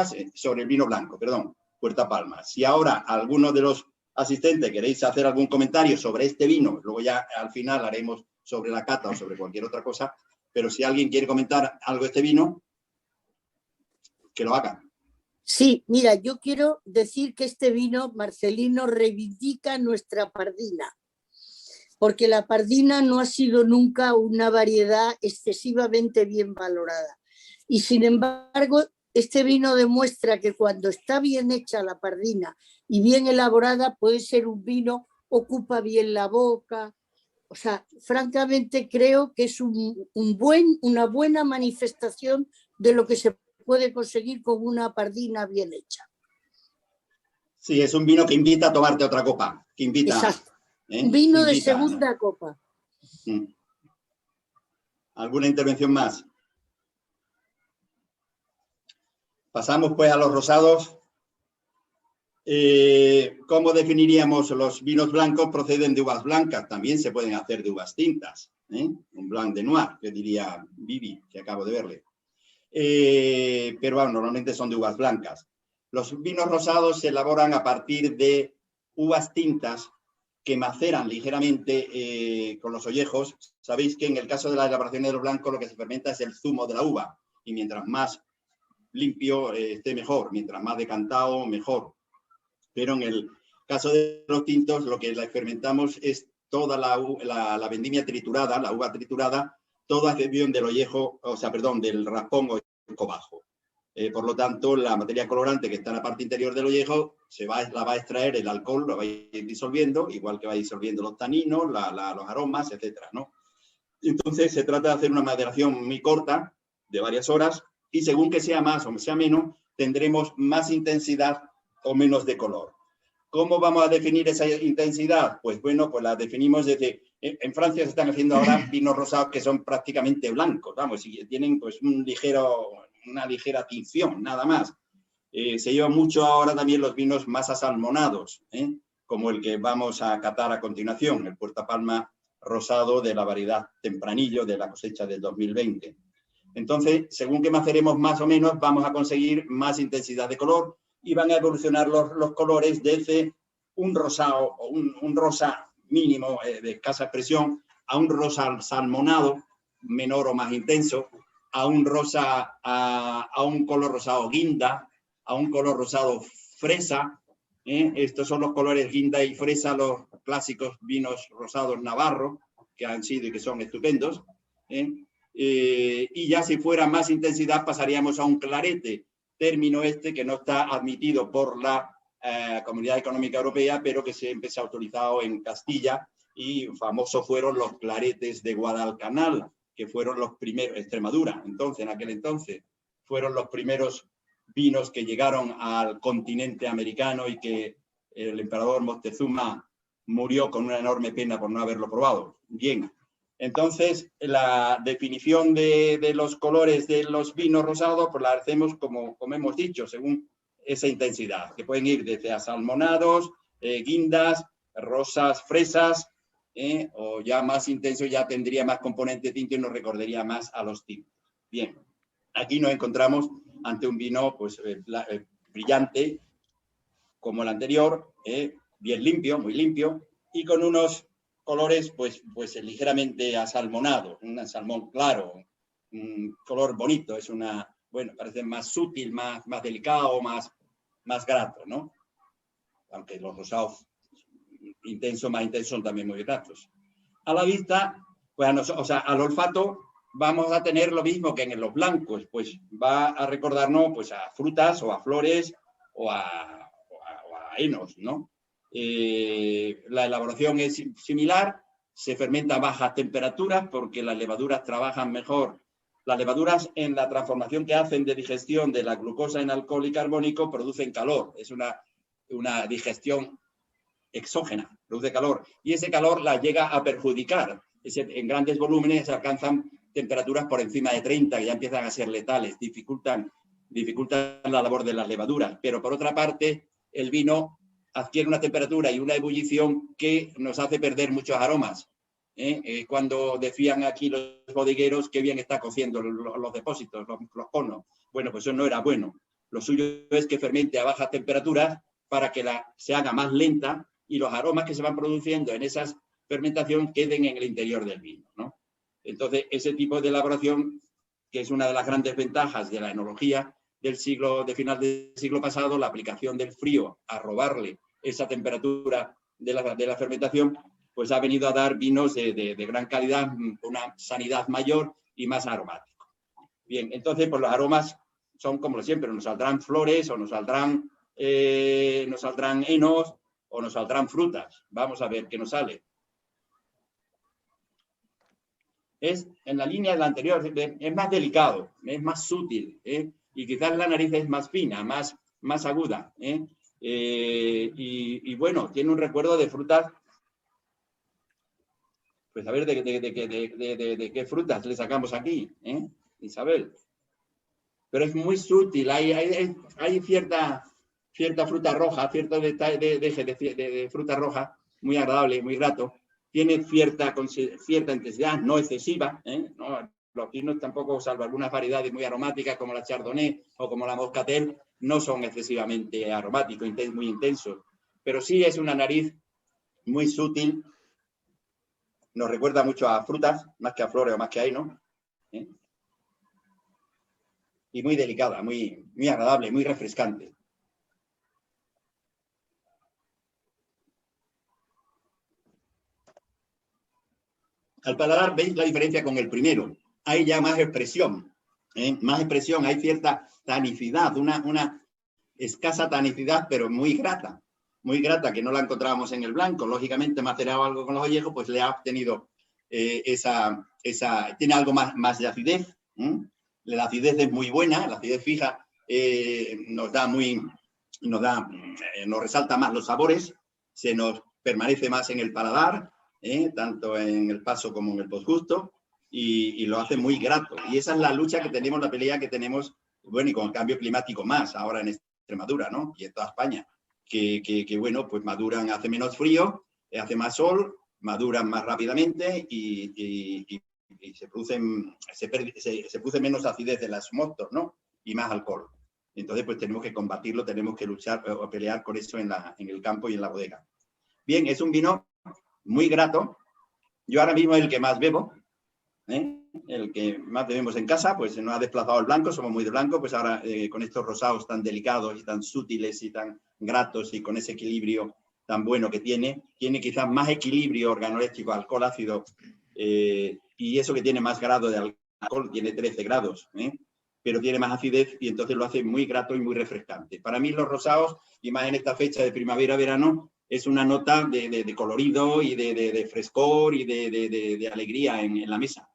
Puerta Palma. Si ahora alguno de los asistentes queréis hacer algún comentario sobre este vino, luego ya al final haremos sobre la cata o sobre cualquier otra cosa, pero si alguien quiere comentar algo de este vino, que lo haga. Sí, mira, yo quiero decir que este vino, Marcelino, reivindica nuestra pardina, porque la pardina no ha sido nunca una variedad excesivamente bien valorada. Y sin embargo, este vino demuestra que cuando está bien hecha la pardina y bien elaborada, puede ser un vino, ocupa bien la boca. O sea, francamente creo que es una buena manifestación de lo que se puede conseguir con una pardina bien hecha. Sí, es un vino que invita a tomarte otra copa, que invita. Exacto. Un vino de segunda copa. ¿Alguna intervención más? Pasamos pues a los rosados. ¿Cómo definiríamos los vinos blancos? Proceden de uvas blancas, también se pueden hacer de uvas tintas. Un blanc de noir, que diría Vivi, que acabo de verle. Pero bueno, normalmente son de uvas blancas. Los vinos rosados se elaboran a partir de uvas tintas que maceran ligeramente con los ollejos. Sabéis que en el caso de la elaboración de los blancos lo que se fermenta es el zumo de la uva, y mientras más limpio esté mejor, mientras más decantado mejor. Pero en el caso de los tintos lo que fermentamos es toda la vendimia triturada, la uva triturada, toda excepción del ollejo, o sea, perdón, del raspón o ollejo bajo. Por lo tanto, la materia colorante que está en la parte interior del ollejo la va a extraer el alcohol, lo va a ir disolviendo, igual que va disolviendo los taninos, los aromas, etcétera, ¿no? Entonces, se trata de hacer una maderación muy corta, de varias horas, y según que sea más o sea menos, tendremos más intensidad o menos de color. ¿Cómo vamos a definir esa intensidad? Pues bueno, pues la definimos desde... En Francia se están haciendo ahora vinos rosados que son prácticamente blancos, vamos, y tienen pues una ligera tinción, nada más. Se llevan mucho ahora también los vinos más asalmonados, como el que vamos a catar a continuación, el Puerta Palma rosado de la variedad Tempranillo de la cosecha del 2020. Entonces, según que maceremos más o menos, vamos a conseguir más intensidad de color y van a evolucionar los colores desde un rosado o un rosa mínimo de escasa expresión a un rosa salmonado, menor o más intenso, a un rosa, a un color rosado guinda, a un color rosado fresa. Estos son los colores guinda y fresa, los clásicos vinos rosados navarros, que han sido y que son estupendos. Y ya si fuera más intensidad pasaríamos a un clarete, término que no está admitido por la Comunidad Económica Europea, pero que siempre se ha autorizado en Castilla, y famosos fueron los claretes de Guadalcanal, que fueron los primeros, Extremadura, entonces, en aquel entonces, fueron los primeros vinos que llegaron al continente americano y que el emperador Moctezuma murió con una enorme pena por no haberlo probado. Bien, entonces la definición de los colores de los vinos rosados pues la hacemos como hemos dicho, según esa intensidad, que pueden ir desde asalmonados, guindas, rosas, fresas, o ya más intenso ya tendría más componente tinto y nos recordaría más a los tintos. Bien, aquí nos encontramos ante un vino pues, brillante, como el anterior, bien limpio, muy limpio, y con unos colores pues ligeramente asalmonados, un salmón claro, un color bonito, es bueno, parece más sutil, más delicado, más grato, ¿no? Aunque los rosados más intensos son también muy gratos. A la vista, pues o sea, al olfato vamos a tener lo mismo que en los blancos, pues va a recordarnos pues a frutas o a flores o a henos, ¿no? La elaboración es similar, se fermenta a bajas temperaturas porque las levaduras trabajan mejor. Las levaduras en la transformación que hacen de digestión de la glucosa en alcohol y carbónico producen calor, es una digestión exógena, produce calor, y ese calor la llega a perjudicar. En grandes volúmenes se alcanzan temperaturas por encima de 30, que ya empiezan a ser letales, dificultan la labor de las levaduras, pero por otra parte el vino adquiere una temperatura y una ebullición que nos hace perder muchos aromas. Cuando decían aquí los bodegueros que bien está cociendo los depósitos, los conos, bueno, pues eso no era bueno. Lo suyo es que fermente a bajas temperaturas para que se haga más lenta y los aromas que se van produciendo en esas fermentación queden en el interior del vino, ¿no? Entonces, ese tipo de elaboración, que es una de las grandes ventajas de la enología de final del siglo pasado, la aplicación del frío a robarle esa temperatura de la fermentación, pues ha venido a dar vinos de gran calidad, una sanidad mayor y más aromático. Bien, entonces, pues los aromas son como siempre, nos saldrán flores o nos saldrán henos o nos saldrán frutas. Vamos a ver qué nos sale. Es en la línea de la anterior, es más delicado, es más sutil, y quizás la nariz es más fina, más aguda, y bueno, tiene un recuerdo de frutas. Pues a ver de qué frutas le sacamos aquí, Isabel. Pero es muy sutil, hay cierta fruta roja, cierto deje de fruta roja, muy agradable, muy grato. Tiene cierta intensidad, no excesiva, ¿no? Los vinos tampoco, salvo algunas variedades muy aromáticas como la Chardonnay o como la Moscatel, no son excesivamente aromáticos, muy intensos. Pero sí es una nariz muy sutil, nos recuerda mucho a frutas, más que a flores o más que a henos, y muy delicada, muy agradable, muy refrescante. Al paladar veis la diferencia con el primero. hay ya más expresión, hay cierta tanicidad, una escasa tanicidad, pero muy grata, que no la encontrábamos en el blanco. Lógicamente, macerado algo con los ollejos, pues le ha obtenido tiene algo más de acidez. La acidez es muy buena, la acidez fija nos resalta más los sabores, se nos permanece más en el paladar, tanto en el paso como en el posgusto, y lo hace muy grato. Y esa es la lucha que tenemos, la pelea que tenemos, bueno, y con el cambio climático más ahora en Extremadura, ¿no? Y en toda España, que bueno, pues maduran, hace menos frío, hace más sol, maduran más rápidamente y se produce menos acidez de los mostos, ¿no? Y más alcohol. Entonces, pues tenemos que combatirlo, tenemos que luchar o pelear con eso en el campo y en la bodega. Bien, es un vino muy grato. Yo ahora mismo es el que más bebo, el que más bebemos en casa, pues se nos ha desplazado el blanco, somos muy de blanco, pues ahora con estos rosados tan delicados y tan sutiles y tan gratos y con ese equilibrio tan bueno que tiene quizás más equilibrio organoléptico, alcohol ácido, y eso que tiene más grado de alcohol, tiene 13 grados, pero tiene más acidez y entonces lo hace muy grato y muy refrescante. Para mí los rosados, y más en esta fecha de primavera-verano, es una nota de colorido y de frescor y de alegría en la mesa.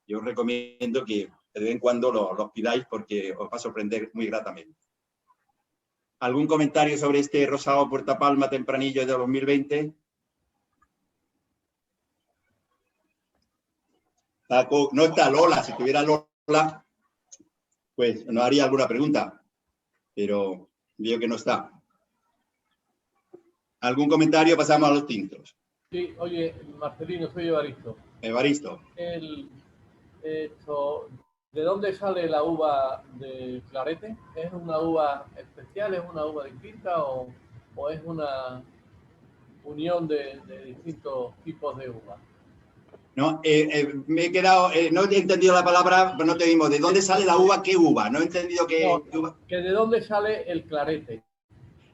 Yo os recomiendo que de vez en cuando los pidáis porque os va a sorprender muy gratamente. ¿Algún comentario sobre este rosado Puerta Palma tempranillo de 2020? Paco, no está Lola. Si tuviera Lola, pues nos haría alguna pregunta, pero veo que no está. ¿Algún comentario? Pasamos a los tintos. Sí, oye, Marcelino, soy Evaristo. Evaristo. ¿De dónde sale la uva de clarete? ¿Es una uva especial, es una uva distinta o es una unión de distintos tipos de uva? No, me he quedado, no he entendido la palabra, pero no te digo, ¿de dónde sale la uva? ¿Qué uva? No he entendido qué uva. Que ¿de dónde sale el clarete?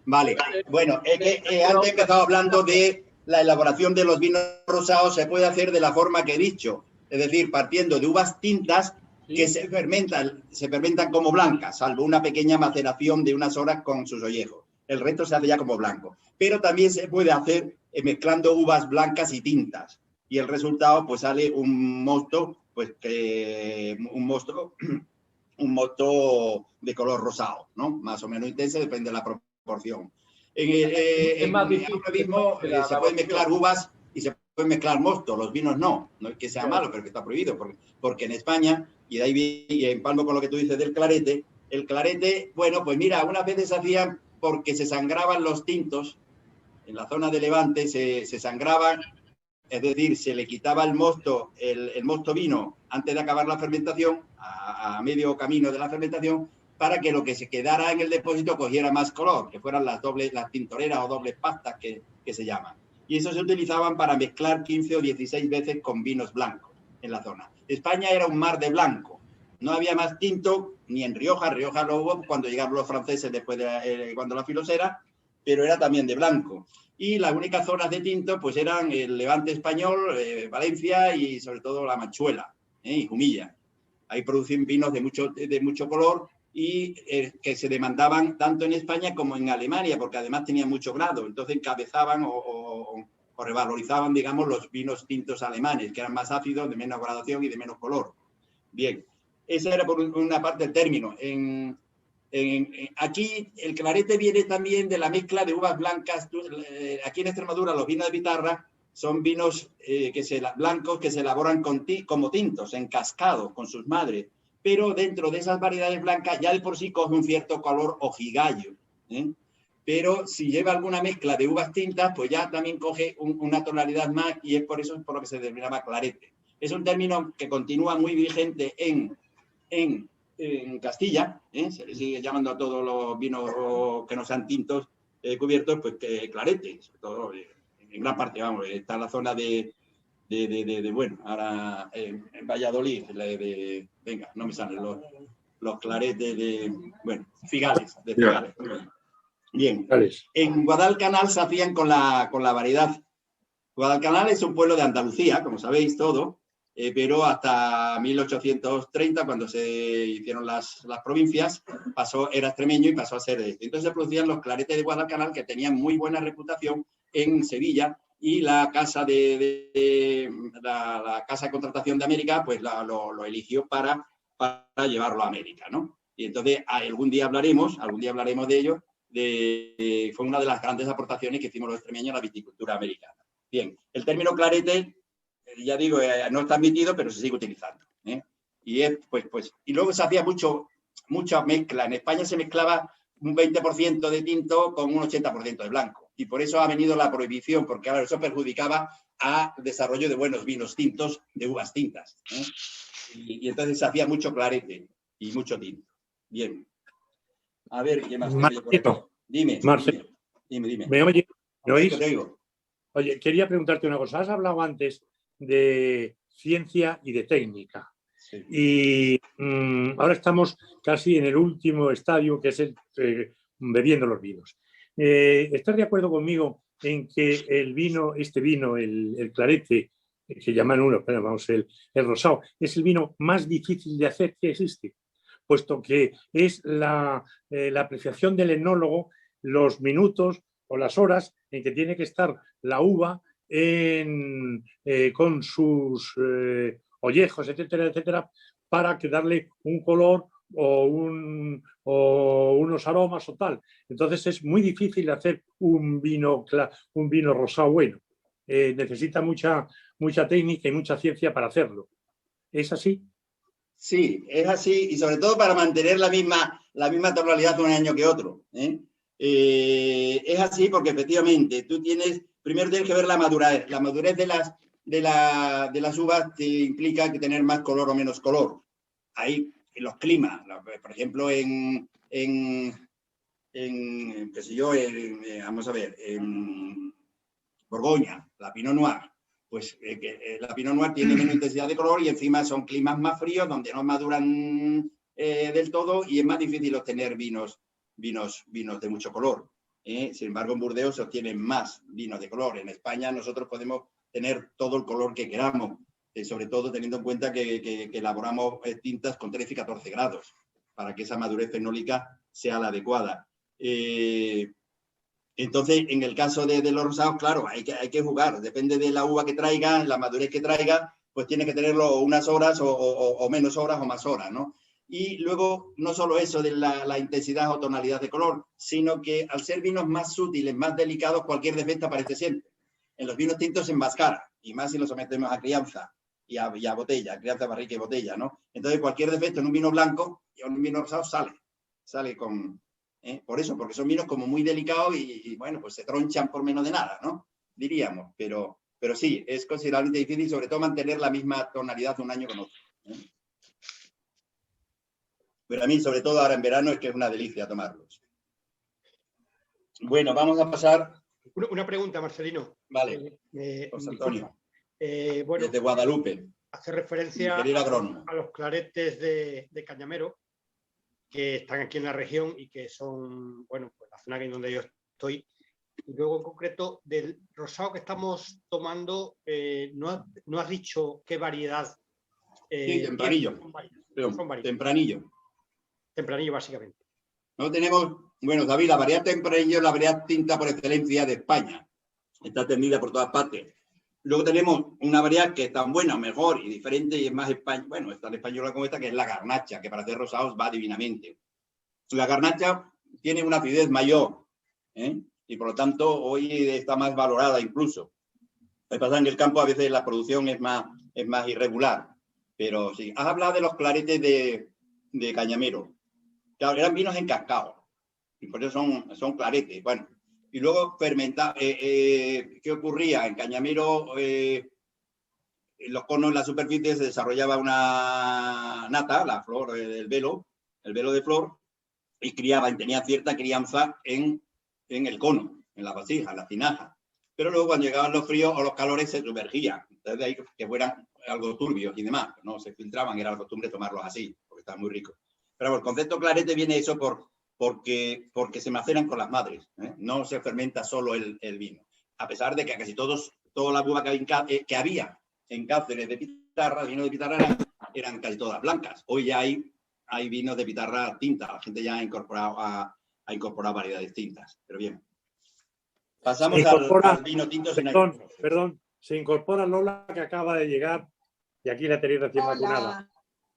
Vale, bueno, es que antes he empezado hablando de la elaboración de los vinos rosados, se puede hacer de la forma que he dicho, es decir, partiendo de uvas tintas, ¿sí?, que se fermentan como blancas, salvo una pequeña maceración de unas horas con sus ollejos. El resto se hace ya como blanco. Pero también se puede hacer mezclando uvas blancas y tintas. Y el resultado, pues sale un mosto, pues un mosto de color rosado, ¿no? Más o menos intenso, depende de la proporción. Ahora mismo se pueden mezclar uvas y se pueden mezclar mosto, los vinos no es que sea malo, pero que está prohibido, porque en España, y de ahí y empalmo con lo que tú dices del clarete, el clarete, bueno, pues mira, unas veces hacían porque se sangraban los tintos, en la zona de Levante se sangraban, es decir, se le quitaba el mosto vino antes de acabar la fermentación, a medio camino de la fermentación, para que lo que se quedara en el depósito cogiera más color, que fueran las tintoreras o dobles pastas que se llaman. Y eso se utilizaban para mezclar 15 o 16 veces con vinos blancos en la zona. España era un mar de blanco. No había más tinto ni en Rioja. Rioja lo hubo cuando llegaron los franceses después de cuando la filosera, pero era también de blanco. Y las únicas zonas de tinto pues eran el Levante español, Valencia y sobre todo la Manchuela y Jumilla. Ahí producían vinos de mucho color y que se demandaban tanto en España como en Alemania, porque además tenían mucho grado. Entonces encabezaban o revalorizaban, digamos, los vinos tintos alemanes, que eran más ácidos, de menos gradación y de menos color. Bien, esa era por una parte el término. Aquí el clarete viene también de la mezcla de uvas blancas. Aquí en Extremadura los vinos de Pitarra son vinos blancos que se elaboran como tintos, en cascado, con sus madres. Pero dentro de esas variedades blancas ya de por sí coge un cierto color ojigallo. Pero si lleva alguna mezcla de uvas tintas, pues ya también coge una tonalidad más y es por eso por lo que se denominaba clarete. Es un término que continúa muy vigente en Castilla, se le sigue llamando a todos los vinos que no sean tintos cubiertos, pues clarete, sobre todo en gran parte, vamos, está la zona bueno, ahora en Valladolid, venga, no me salen los claretes Figales, de Figales. Bien, en Guadalcanal se hacían con la variedad. Guadalcanal es un pueblo de Andalucía, como sabéis todo, pero hasta 1830, cuando se hicieron las provincias, era extremeño y pasó a ser este. Entonces se producían los claretes de Guadalcanal, que tenían muy buena reputación en Sevilla, y la casa la casa de contratación de América pues lo eligió para llevarlo a América, ¿no? Y entonces algún día hablaremos de ello. Fue una de las grandes aportaciones que hicimos los extremeños a la viticultura americana. Bien, el término clarete, ya digo, no está admitido, pero se sigue utilizando, ¿eh? Y luego se hacía mucha mezcla. En España se mezclaba un 20% de tinto con un 80% de blanco. Y por eso ha venido la prohibición, porque ahora eso perjudicaba al desarrollo de buenos vinos tintos de uvas tintas, ¿eh? Y entonces se hacía mucho clarete y mucho tinto. Bien. A ver, ¿qué más tengo yo por aquí? Dime. ¿Me oís? Te oigo. Oye, quería preguntarte una cosa. Has hablado antes de ciencia y de técnica. Sí. Y ahora estamos casi en el último estadio, que es el bebiendo los vinos. ¿Estás de acuerdo conmigo en que el vino, el clarete, que llaman el rosado, es el vino más difícil de hacer que existe? Puesto que es la apreciación del enólogo, los minutos o las horas en que tiene que estar la uva con sus ollejos, etcétera, etcétera, para darle un color o unos aromas o tal. Entonces es muy difícil hacer un vino rosado bueno. Necesita mucha técnica y mucha ciencia para hacerlo. ¿Es así? Sí, es así, y sobre todo para mantener la misma tonalidad de un año que otro, ¿eh? Es así porque efectivamente primero tienes que ver la madurez. La madurez de las uvas te implica que tener más color o menos color. Ahí, en los climas, por ejemplo, vamos a ver, en Borgoña, la Pinot Noir, pues la Pinot Noir tiene menos intensidad de color y encima son climas más fríos donde no maduran del todo y es más difícil obtener vinos de mucho color. Sin embargo, en Burdeos se obtienen más vinos de color. En España nosotros podemos tener todo el color que queramos, sobre todo teniendo en cuenta que elaboramos tintas con 13 y 14 grados para que esa madurez fenólica sea la adecuada. Entonces, en el caso de los rosados, claro, hay que jugar. Depende de la uva que traiga, la madurez que traiga, pues tiene que tenerlo unas horas o menos horas o más horas, ¿no? Y luego, no solo eso de la intensidad o tonalidad de color, sino que al ser vinos más sutiles, más delicados, cualquier defecto aparece siempre. En los vinos tintos se enmascara, y más si los sometemos a crianza y a botella, crianza, barrica y botella, ¿no? Entonces, cualquier defecto en un vino blanco y en un vino rosado sale con... Por eso, porque son vinos como muy delicados y bueno, pues se tronchan por menos de nada, ¿no? Diríamos, pero sí, es considerablemente difícil, sobre todo mantener la misma tonalidad de un año con otro, ¿eh? Pero a mí, sobre todo ahora en verano, es que es una delicia tomarlos. Bueno, vamos a pasar... Una pregunta, Marcelino. Vale, José Antonio. Bueno, desde Guadalupe. Hace referencia a los claretes de Cañamero, que están aquí en la región y que son, bueno, pues la zona en donde yo estoy. Y luego, en concreto, del rosado que estamos tomando, no has dicho qué variedad. Sí, tempranillo. Tempranillo. Tempranillo, básicamente. No tenemos, bueno, David, la variedad tempranillo es la variedad tinta por excelencia de España. Está atendida por todas partes. Luego tenemos una variedad que es tan buena, mejor y diferente y es más española, bueno, es tan española como esta, que es la garnacha, que para hacer rosados va divinamente. La garnacha tiene una acidez mayor, ¿eh? Y por lo tanto hoy está más valorada incluso. Lo que pasa en el campo a veces la producción es más irregular, pero sí. Has hablado de los claretes de Cañamero. Claro, eran vinos encascados y por eso son claretes. Bueno, y luego fermentar. ¿Qué ocurría? En Cañamero, en los conos en la superficie se desarrollaba una nata, la flor del velo, el velo de flor, y tenía cierta crianza en el cono, en la vasija, en la tinaja. Pero luego cuando llegaban los fríos o los calores se sumergían. Entonces de ahí que fueran algo turbios y demás. No se filtraban, era la costumbre tomarlos así, porque estaban muy ricos. Pero el concepto clarete viene eso porque se maceran con las madres, ¿eh? No se fermenta solo el vino. A pesar de que casi toda la uva que había en Cáceres de vinos de pitarra eran casi todas blancas. Hoy ya hay vinos de pitarra tinta. La gente ya ha incorporado variedades distintas. Pero bien. Pasamos al vino tinto. Perdón. Se incorpora Lola, que acaba de llegar, y aquí la tenéis recién vacunada.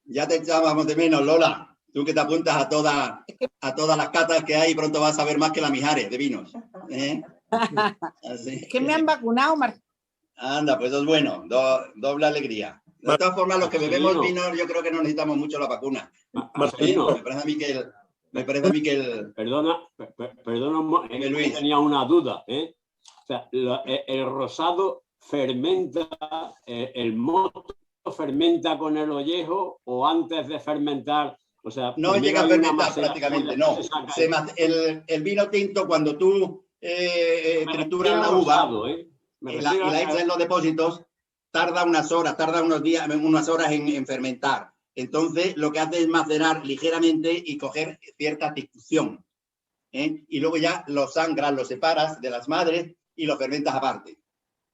Ya te echábamos de menos, Lola. Tú que te apuntas a todas las catas que hay, pronto vas a ver más que la Mijares de vinos. Es que me han vacunado, Anda, pues eso es bueno, doble alegría. De todas formas, los que bebemos vinos, yo creo que no necesitamos mucho la vacuna. Marcelino. Me parece a mí que el... Perdona, Luis. Tenía una duda, ¿eh? O sea, el rosado fermenta, el mosto fermenta con el ollejo o antes de fermentar, o sea... No llega a fermentar prácticamente, no. El vino tinto, cuando tú trituras la uva y la echas en los depósitos, tarda unas horas en fermentar. Entonces, lo que hace es macerar ligeramente y coger cierta tinción. Y luego ya lo sangras, lo separas de las madres y lo fermentas aparte.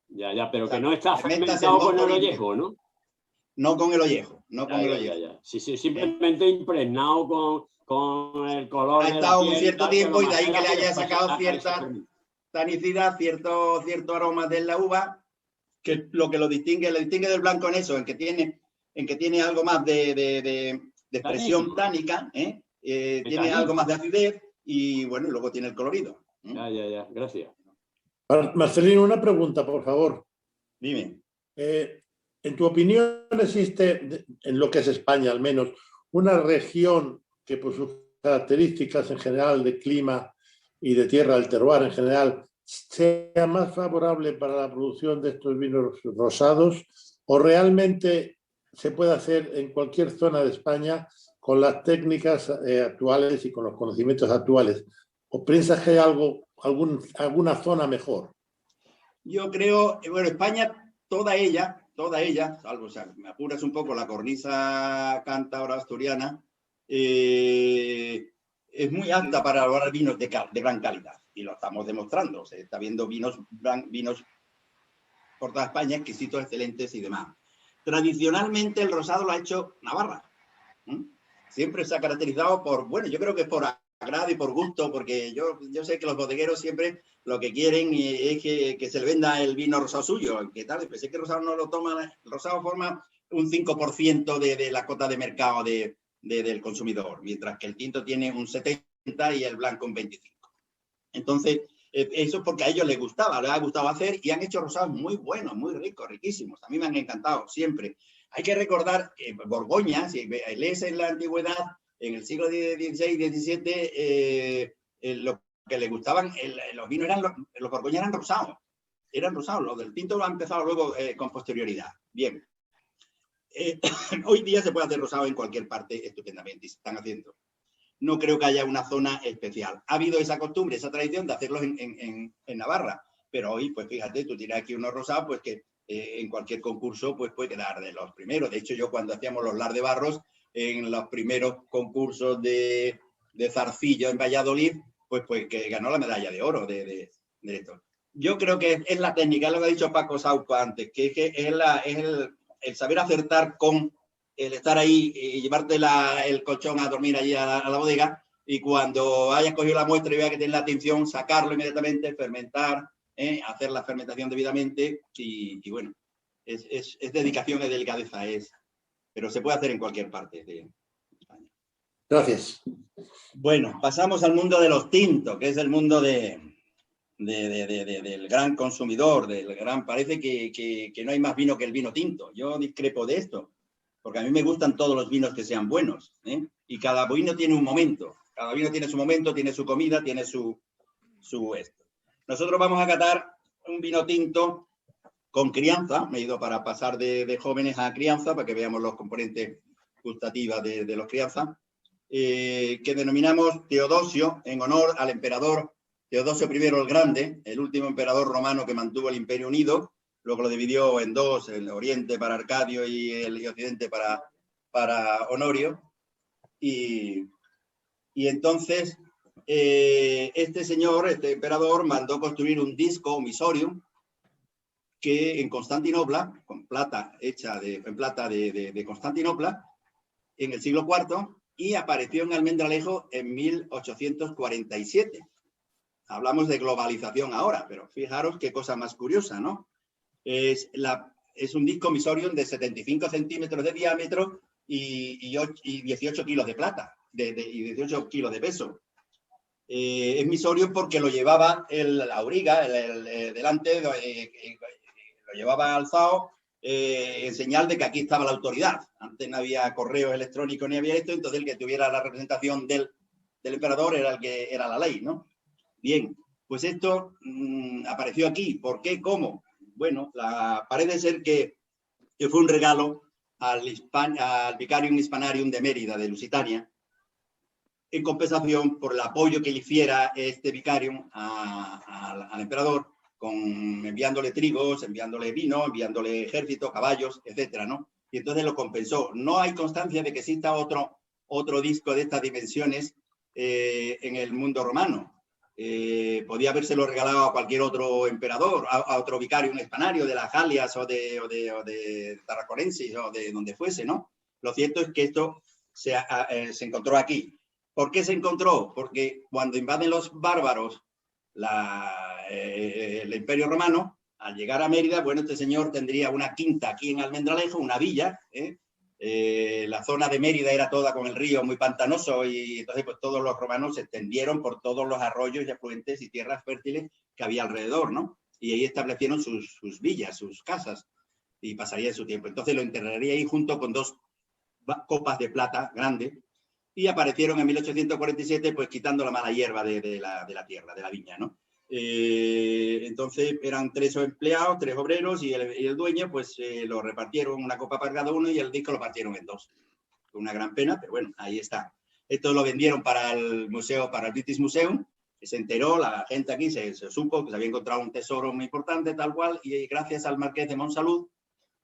Ya, pero que no está fermentado con el ollejo, ¿no? No con el ollejo, Ya. Sí, simplemente impregnado con el color. Ha estado un cierto tiempo y de ahí que le haya sacado cierta tanicidad, cierto aroma de la uva, que lo que le distingue del blanco en eso, en que tiene algo más de expresión tánica, tiene algo más de acidez y bueno, luego tiene el colorido. Ya, gracias. Marcelino, una pregunta, por favor. Dime. En tu opinión, ¿existe, en lo que es España al menos, una región que por sus características en general de clima y de tierra, del terroir en general, sea más favorable para la producción de estos vinos rosados, o realmente se puede hacer en cualquier zona de España con las técnicas actuales y con los conocimientos actuales? ¿O piensas que hay alguna zona mejor? Yo creo, bueno, España, toda ella, salvo, o sea, me apuras un poco, la cornisa cántabra asturiana, es muy apta para elaborar vinos de gran calidad. Y lo estamos demostrando. Se está viendo vinos por toda España, exquisitos, excelentes y demás. Tradicionalmente el rosado lo ha hecho Navarra. Siempre se ha caracterizado por, bueno, yo creo que es por agrado y por gusto, porque yo sé que los bodegueros siempre lo que quieren es que se le venda el vino rosado suyo. ¿Qué tal? Pensé que el rosado no lo toma, el rosado forma un 5% de la cota de mercado del consumidor, mientras que el tinto tiene un 70% y el blanco un 25%. Entonces, eso es porque a ellos les ha gustado hacer y han hecho rosados muy buenos, muy ricos, riquísimos. A mí me han encantado, siempre. Hay que recordar, Borgoña, si lees en la antigüedad, en el siglo XVI, XVII, lo que les gustaban, los vinos los Borgoña eran rosados. Los del tinto lo han empezado luego con posterioridad. Bien. Hoy día se puede hacer rosado en cualquier parte estupendamente y se están haciendo. No creo que haya una zona especial. Ha habido esa costumbre, esa tradición de hacerlos en Navarra, pero hoy, pues fíjate, tú tienes aquí unos rosados, pues que en cualquier concurso pues puede quedar de los primeros. De hecho, yo cuando hacíamos los Lar de Barros, en los primeros concursos de Zarcillo en Valladolid, pues que ganó la medalla de oro de esto. Yo creo que es la técnica, es lo que ha dicho Paco Saupa antes, que es el saber acertar con el estar ahí y llevarte el colchón a dormir allí a la bodega, y cuando hayas cogido la muestra y veas que tiene la tinción, sacarlo inmediatamente, fermentar, hacer la fermentación debidamente y bueno, es dedicación, es delicadeza, pero se puede hacer en cualquier parte de España. Gracias. Bueno, pasamos al mundo de los tintos, que es el mundo del gran consumidor, parece que no hay más vino que el vino tinto. Yo discrepo de esto, porque a mí me gustan todos los vinos que sean buenos, y cada vino tiene un momento, cada vino tiene su momento, tiene su comida, tiene su esto. Nosotros vamos a catar un vino tinto con crianza, me he ido para pasar de jóvenes a crianza, para que veamos los componentes gustativos de los crianzas, que denominamos Teodosio, en honor al emperador Teodosio I el Grande, el último emperador romano que mantuvo el Imperio Unido. Luego lo dividió en dos, el oriente para Arcadio y el occidente para Honorio. Y entonces este emperador mandó construir un disco, un misorium, que en Constantinopla, con plata hecha en plata de Constantinopla, en el siglo IV, y apareció en Almendralejo en 1847. Hablamos de globalización ahora, pero fijaros qué cosa más curiosa, ¿no? Es un disco misorium de 75 centímetros de diámetro y 18 kilos de plata, y 18 kilos de peso. Es misorium porque lo llevaba el auriga, delante, lo llevaba alzado en señal de que aquí estaba la autoridad. Antes no había correo electrónico ni había esto, entonces el que tuviera la representación del emperador era el que era la ley, ¿no? Bien, pues esto apareció aquí. ¿Por qué? ¿Cómo? Bueno, parece ser que fue un regalo al Vicarium Hispanarium de Mérida, de Lusitania, en compensación por el apoyo que le hiciera este vicarium al emperador, enviándole trigos, enviándole vino, enviándole ejército, caballos, etcétera, ¿no? Y entonces lo compensó. No hay constancia de que exista otro disco de estas dimensiones en el mundo romano. Podía habérselo regalado a cualquier otro emperador, a otro vicarium hispanario de las Galias o de Tarraconensis o de donde fuese, ¿no? Lo cierto es que esto se encontró aquí. ¿Por qué se encontró? Porque cuando invaden los bárbaros el Imperio Romano, al llegar a Mérida, bueno, este señor tendría una quinta aquí en Almendralejo, una villa, la zona de Mérida era toda con el río muy pantanoso y entonces pues todos los romanos se extendieron por todos los arroyos y afluentes y tierras fértiles que había alrededor, ¿no? Y ahí establecieron sus villas, sus casas y pasaría su tiempo. Entonces lo enterraría ahí junto con 2 copas de plata grandes y aparecieron en 1847 pues quitando la mala hierba de la tierra, de la viña, ¿no? Entonces eran 3 empleados, 3 obreros y el dueño pues lo repartieron una copa para cada uno y el disco lo partieron en 2. Una gran pena, pero bueno, ahí está. Esto lo vendieron para el museo, para el British Museum, que se enteró, la gente aquí se supo que se había encontrado un tesoro muy importante, tal cual, y gracias al marqués de Monsalud,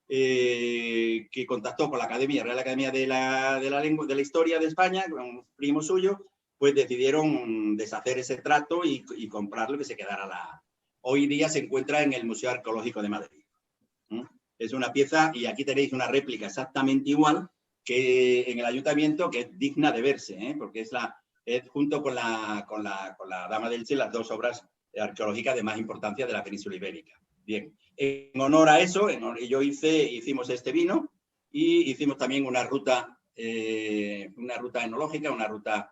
que contactó con la Real Academia de la Historia de España, un primo suyo, pues decidieron deshacer ese trato y comprarlo y que se quedara Hoy día se encuentra en el Museo Arqueológico de Madrid. Es una pieza, y aquí tenéis una réplica exactamente igual que en el ayuntamiento, que es digna de verse, porque es junto con la Dama del Che, las 2 obras arqueológicas de más importancia de la península ibérica. Bien, en honor a eso, hicimos este vino y hicimos también una ruta enológica, una ruta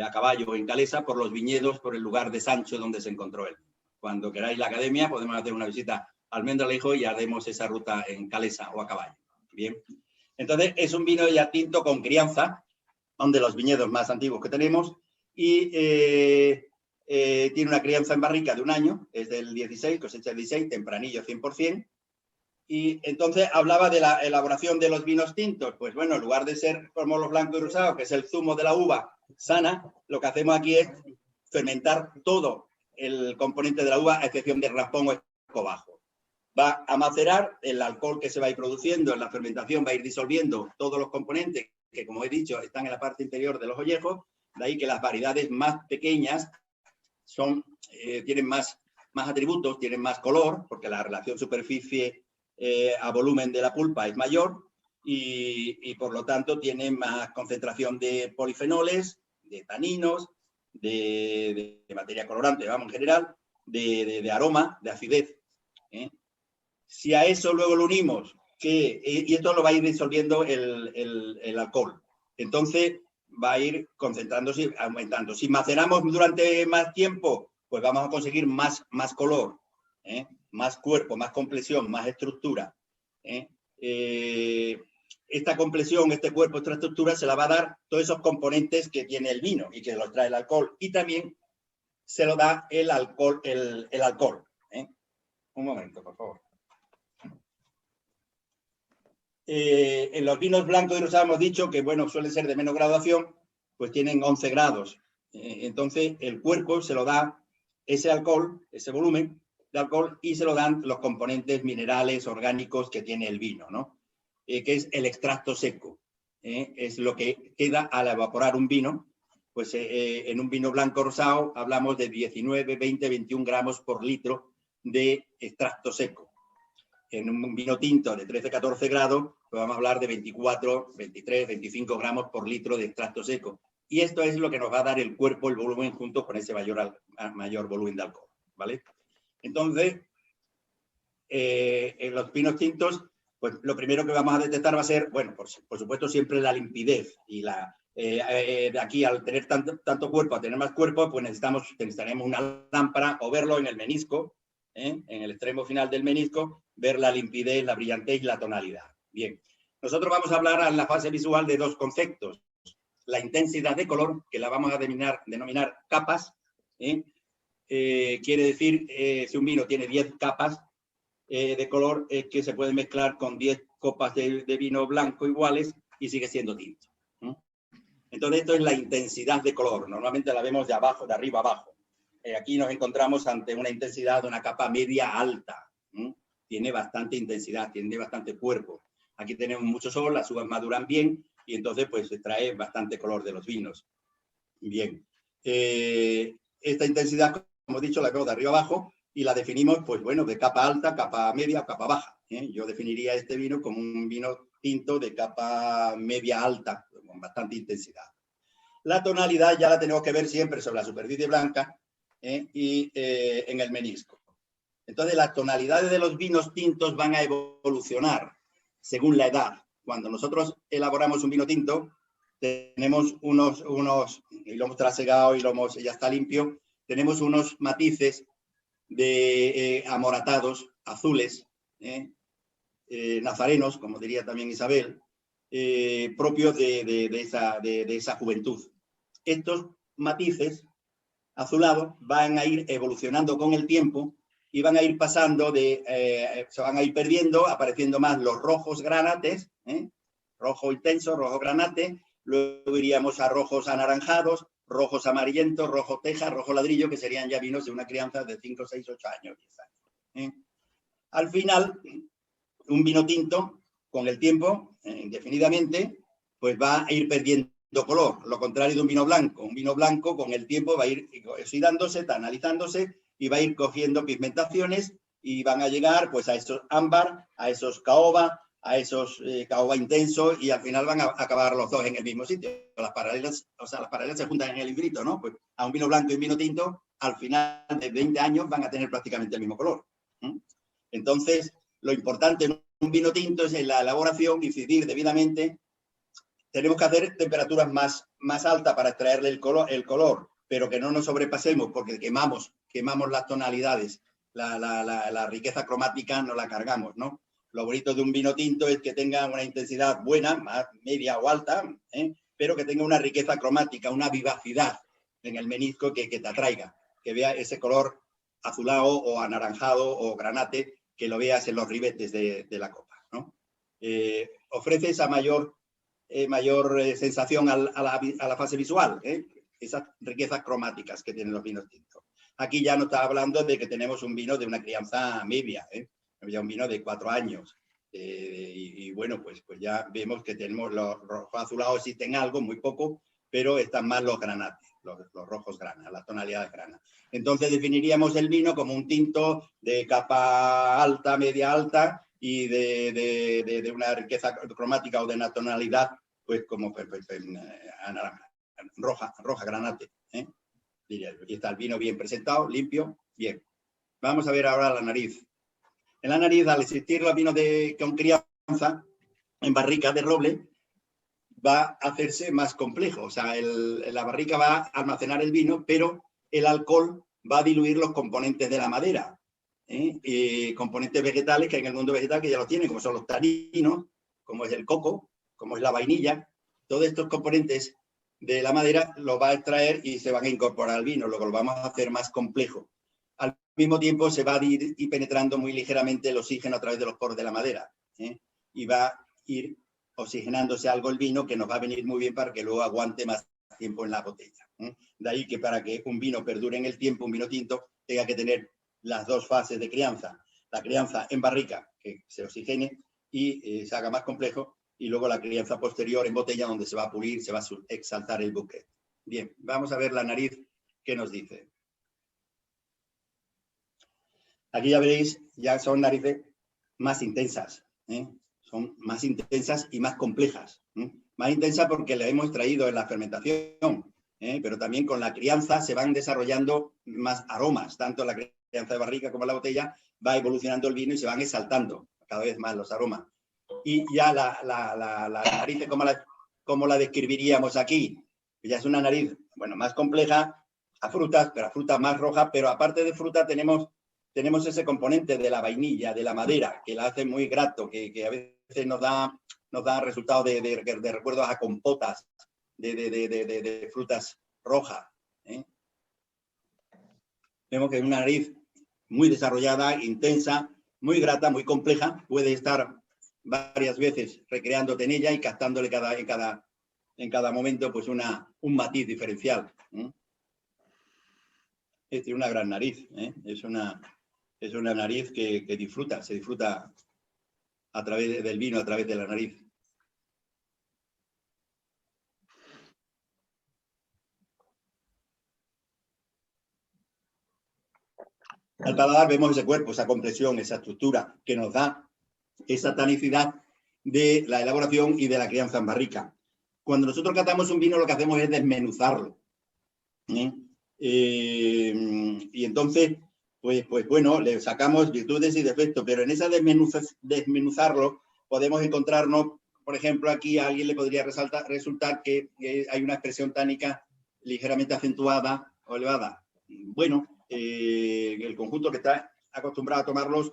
a caballo en Calesa por los viñedos, por el lugar de Sancho donde se encontró él. Cuando queráis la academia podemos hacer una visita a Almendralejo y haremos esa ruta en Calesa o a caballo. Bien, entonces es un vino ya tinto con crianza, son de los viñedos más antiguos que tenemos y tiene una crianza en barrica de 1 año, es del 16, cosecha del 16, tempranillo 100%. Y entonces hablaba de la elaboración de los vinos tintos. Pues bueno, en lugar de ser como los blancos y rosados, que es el zumo de la uva sana, lo que hacemos aquí es fermentar todo el componente de la uva, a excepción del raspón o escobajo. Va a macerar el alcohol que se va a ir produciendo en la fermentación, va a ir disolviendo todos los componentes que, como he dicho, están en la parte interior de los ollejos. De ahí que las variedades más pequeñas tienen más atributos, tienen más color, porque la relación superficie a volumen de la pulpa es mayor y por lo tanto tienen más concentración de polifenoles, de taninos, de materia colorante, vamos, en general, de aroma, de acidez. Si a eso luego lo unimos, y esto lo va a ir disolviendo el alcohol, entonces va a ir concentrándose, aumentando. Si maceramos durante más tiempo, pues vamos a conseguir más color, más cuerpo, más complexión, más estructura. Esta complexión, este cuerpo, esta estructura se la va a dar todos esos componentes que tiene el vino y que los trae el alcohol. Y también se lo da el alcohol. Un momento, por favor. En los vinos blancos y rosados hemos dicho que, bueno, suelen ser de menos graduación, pues tienen 11 grados. Entonces, el cuerpo se lo da ese alcohol, ese volumen de alcohol, y se lo dan los componentes minerales, orgánicos que tiene el vino, ¿no? Que es el extracto seco. Es lo que queda al evaporar un vino. Pues en un vino blanco rosado hablamos de 19, 20, 21 gramos por litro de extracto seco. en un vino tinto de 13-14 grados, pues vamos a hablar de 24, 23, 25 gramos por litro de extracto seco. Y esto es lo que nos va a dar el cuerpo, el volumen, junto con ese mayor volumen de alcohol, ¿vale? Entonces, en los vinos tintos, pues lo primero que vamos a detectar va a ser, bueno, por supuesto, siempre la limpidez. Y de aquí, al tener tanto cuerpo, a tener más cuerpo, pues necesitaremos una lámpara o verlo en el menisco, en el extremo final del menisco, ver la limpidez, la brillantez y la tonalidad. Bien, nosotros vamos a hablar en la fase visual de dos conceptos. La intensidad de color, que la vamos a denominar capas. Quiere decir, si un vino tiene 10 capas de color, que se puede mezclar con 10 copas de vino blanco iguales y sigue siendo tinto. Entonces, esto es la intensidad de color. Normalmente la vemos de arriba a abajo. Aquí nos encontramos ante una intensidad de una capa media alta. Tiene bastante intensidad, tiene bastante cuerpo. Aquí tenemos mucho sol, las uvas maduran bien y entonces pues se trae bastante color de los vinos. Bien. Esta intensidad, como he dicho, la veo de arriba abajo y la definimos, pues bueno, de capa alta, capa media o capa baja. Yo definiría este vino como un vino tinto de capa media alta, con bastante intensidad. La tonalidad ya la tenemos que ver siempre sobre la superficie blanca y en el menisco. Entonces, las tonalidades de los vinos tintos van a evolucionar según la edad. Cuando nosotros elaboramos un vino tinto, tenemos y lo hemos trasegado y ya está limpio, tenemos unos matices de amoratados, azules, nazarenos, como diría también Isabel, propios de esa juventud. Estos matices azulados van a ir evolucionando con el tiempo y van a ir pasando se van a ir perdiendo, apareciendo más los rojos granates, rojo intenso, rojo granate, luego iríamos a rojos anaranjados, rojos amarillentos, rojo teja, rojo ladrillo, que serían ya vinos de una crianza de 5, 6, 8 años, 10 años. Al final, un vino tinto, con el tiempo, indefinidamente, pues va a ir perdiendo color, lo contrario de un vino blanco. Un vino blanco, con el tiempo, va a ir oxidándose, tanalizándose, y va a ir cogiendo pigmentaciones y van a llegar pues a esos ámbar, a esos caoba, a esos caoba intenso, y al final van a acabar los dos en el mismo sitio. Las paralelas se juntan en el librito, ¿no? Pues a un vino blanco y un vino tinto, al final de 20 años van a tener prácticamente el mismo color. Entonces, lo importante en un vino tinto es en la elaboración, incidir debidamente. Tenemos que hacer temperaturas más altas para extraerle el color, pero que no nos sobrepasemos porque quemamos las tonalidades, la riqueza cromática no la cargamos, ¿no? Lo bonito de un vino tinto es que tenga una intensidad buena, más media o alta, pero que tenga una riqueza cromática, una vivacidad en el menisco que te atraiga, que vea ese color azulado o anaranjado o granate, que lo veas en los ribetes de la copa, ¿no? Ofrece esa mayor sensación a la fase visual, esas riquezas cromáticas que tienen los vinos tintos. Aquí ya no está hablando de que tenemos un vino de una crianza media, ya un vino de 4 años. Y bueno, pues ya vemos que tenemos los rojos azulados, existen algo, muy poco, pero están más los granates, los rojos grana, las tonalidades grana. Entonces definiríamos el vino como un tinto de capa alta, media alta, y de una riqueza cromática o de una tonalidad, pues como roja granate, diría yo. Y está el vino bien presentado, limpio, bien. Vamos a ver ahora la nariz. En la nariz, al existir los vinos con crianza en barrica de roble, va a hacerse más complejo. O sea, la barrica va a almacenar el vino, pero el alcohol va a diluir los componentes de la madera. Componentes vegetales que en el mundo vegetal que ya los tienen, como son los taninos, como es el coco, como es la vainilla. Todos estos componentes de la madera los va a extraer y se van a incorporar al vino, luego lo vamos a hacer más complejo. Al mismo tiempo se va a ir penetrando muy ligeramente el oxígeno a través de los poros de la madera, y va a ir oxigenándose algo el vino, que nos va a venir muy bien para que luego aguante más tiempo en la botella. De ahí que para que un vino perdure en el tiempo, un vino tinto, tenga que tener las dos fases de crianza. La crianza en barrica, que se oxigene y se haga más complejo, y luego la crianza posterior en botella, donde se va a pulir, se va a exaltar el buque. Bien, vamos a ver la nariz, ¿qué nos dice? Aquí ya veréis, ya son narices más intensas, son más intensas y más complejas. Más intensas porque le hemos traído en la fermentación, pero también con la crianza se van desarrollando más aromas, tanto en la crianza de barrica como en la botella va evolucionando el vino y se van exaltando cada vez más los aromas. Y ya la nariz, ¿cómo la describiríamos aquí? Ya es una nariz, bueno, más compleja a frutas, pero a frutas más rojas, pero aparte de fruta tenemos ese componente de la vainilla, de la madera, que la hace muy grato, que a veces nos da resultados de recuerdos a compotas de frutas rojas. Vemos que es una nariz muy desarrollada, intensa, muy grata, muy compleja, puede estar varias veces recreándote en ella y captándole en cada momento pues un matiz diferencial. Es una gran nariz, es una nariz que se disfruta a través del vino, a través de la nariz. Al paladar vemos ese cuerpo, esa compresión, esa estructura que nos da esa tanicidad de la elaboración y de la crianza en barrica. Cuando nosotros catamos un vino lo que hacemos es desmenuzarlo. Y entonces, pues bueno, le sacamos virtudes y defectos, pero en esa desmenuzarlo podemos encontrarnos, por ejemplo, aquí a alguien le podría resultar que hay una expresión tánica ligeramente acentuada o elevada. Bueno, el conjunto que está acostumbrado a tomarlos,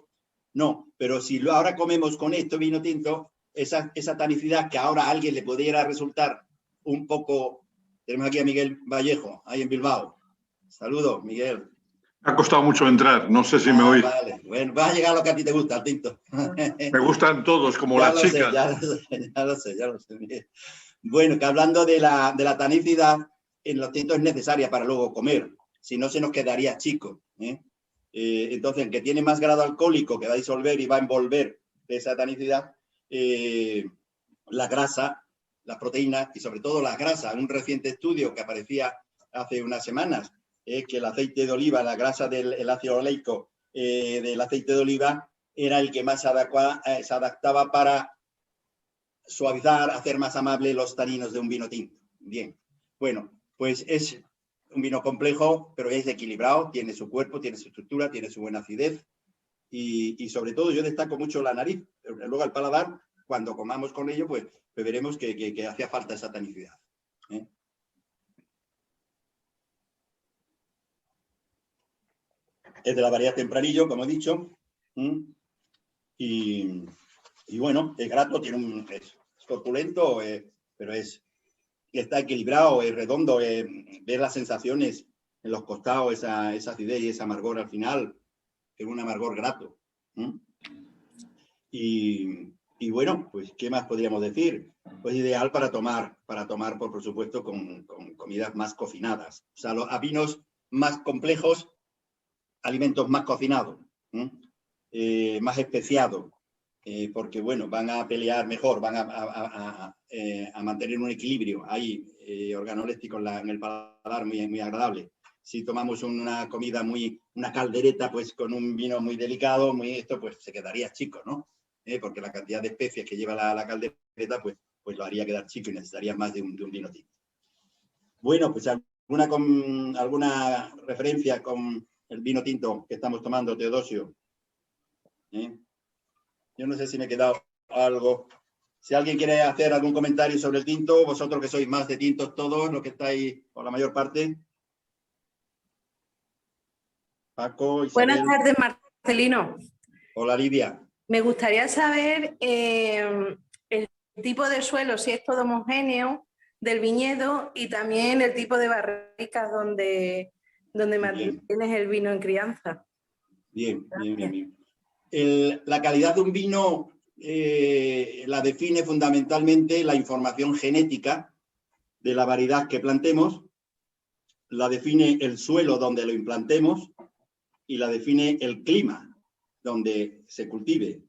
no, pero si ahora comemos con esto vino tinto, esa tanicidad que ahora a alguien le pudiera resultar un poco... Tenemos aquí a Miguel Vallejo, ahí en Bilbao. Saludos, Miguel. Me ha costado mucho entrar, no sé si me oís. Vale, bueno, vas a llegar a lo que a ti te gusta, el tinto. Me gustan todos, como las chicas. Ya lo sé, Miguel. Bueno, que hablando de la tanicidad, en los tintos es necesaria para luego comer, si no se nos quedaría chico. Entonces, el que tiene más grado alcohólico, que va a disolver y va a envolver esa tanicidad, la grasa, las proteínas y sobre todo las grasas. Un reciente estudio que aparecía hace unas semanas es que el aceite de oliva, la grasa del ácido oleico del aceite de oliva era el que más se adaptaba para suavizar, hacer más amable los taninos de un vino tinto. Bien, bueno, pues es un vino complejo, pero es equilibrado, tiene su cuerpo, tiene su estructura, tiene su buena acidez y sobre todo yo destaco mucho la nariz. Luego al paladar, cuando comamos con ello, pues veremos que hacía falta esa tanicidad. Es de la variedad Tempranillo, como he dicho. Y bueno, es grato, es corpulento, pero está equilibrado, es redondo. Ver las sensaciones en los costados, esa acidez y ese amargor al final, que es un amargor grato. Y bueno, pues, ¿qué más podríamos decir? Pues ideal para tomar, por supuesto, con comidas más cocinadas. O sea, a vinos más complejos, alimentos más cocinados, más especiados, porque, bueno, van a pelear mejor, van a mantener un equilibrio ahí organoléptico en el paladar muy, muy agradable. Si tomamos una comida una caldereta, pues con un vino muy delicado, pues se quedaría chico, ¿no? Porque la cantidad de especies que lleva la caldereta, pues lo haría quedar chico y necesitaría más de un vino tinto. Bueno, pues alguna referencia con el vino tinto que estamos tomando, Teodosio. Yo no sé si me he quedado algo. Si alguien quiere hacer algún comentario sobre el tinto, vosotros que sois más de tintos todos, los que estáis por la mayor parte. Paco, Isabel. Buenas tardes, Marcelino. Hola, Lidia. Me gustaría saber el tipo de suelo, si es todo homogéneo del viñedo y también el tipo de barricas donde tienes el vino en crianza. Bien. La calidad de un vino la define fundamentalmente la información genética de la variedad que plantemos, la define el suelo donde lo implantemos y la define el clima donde se cultive.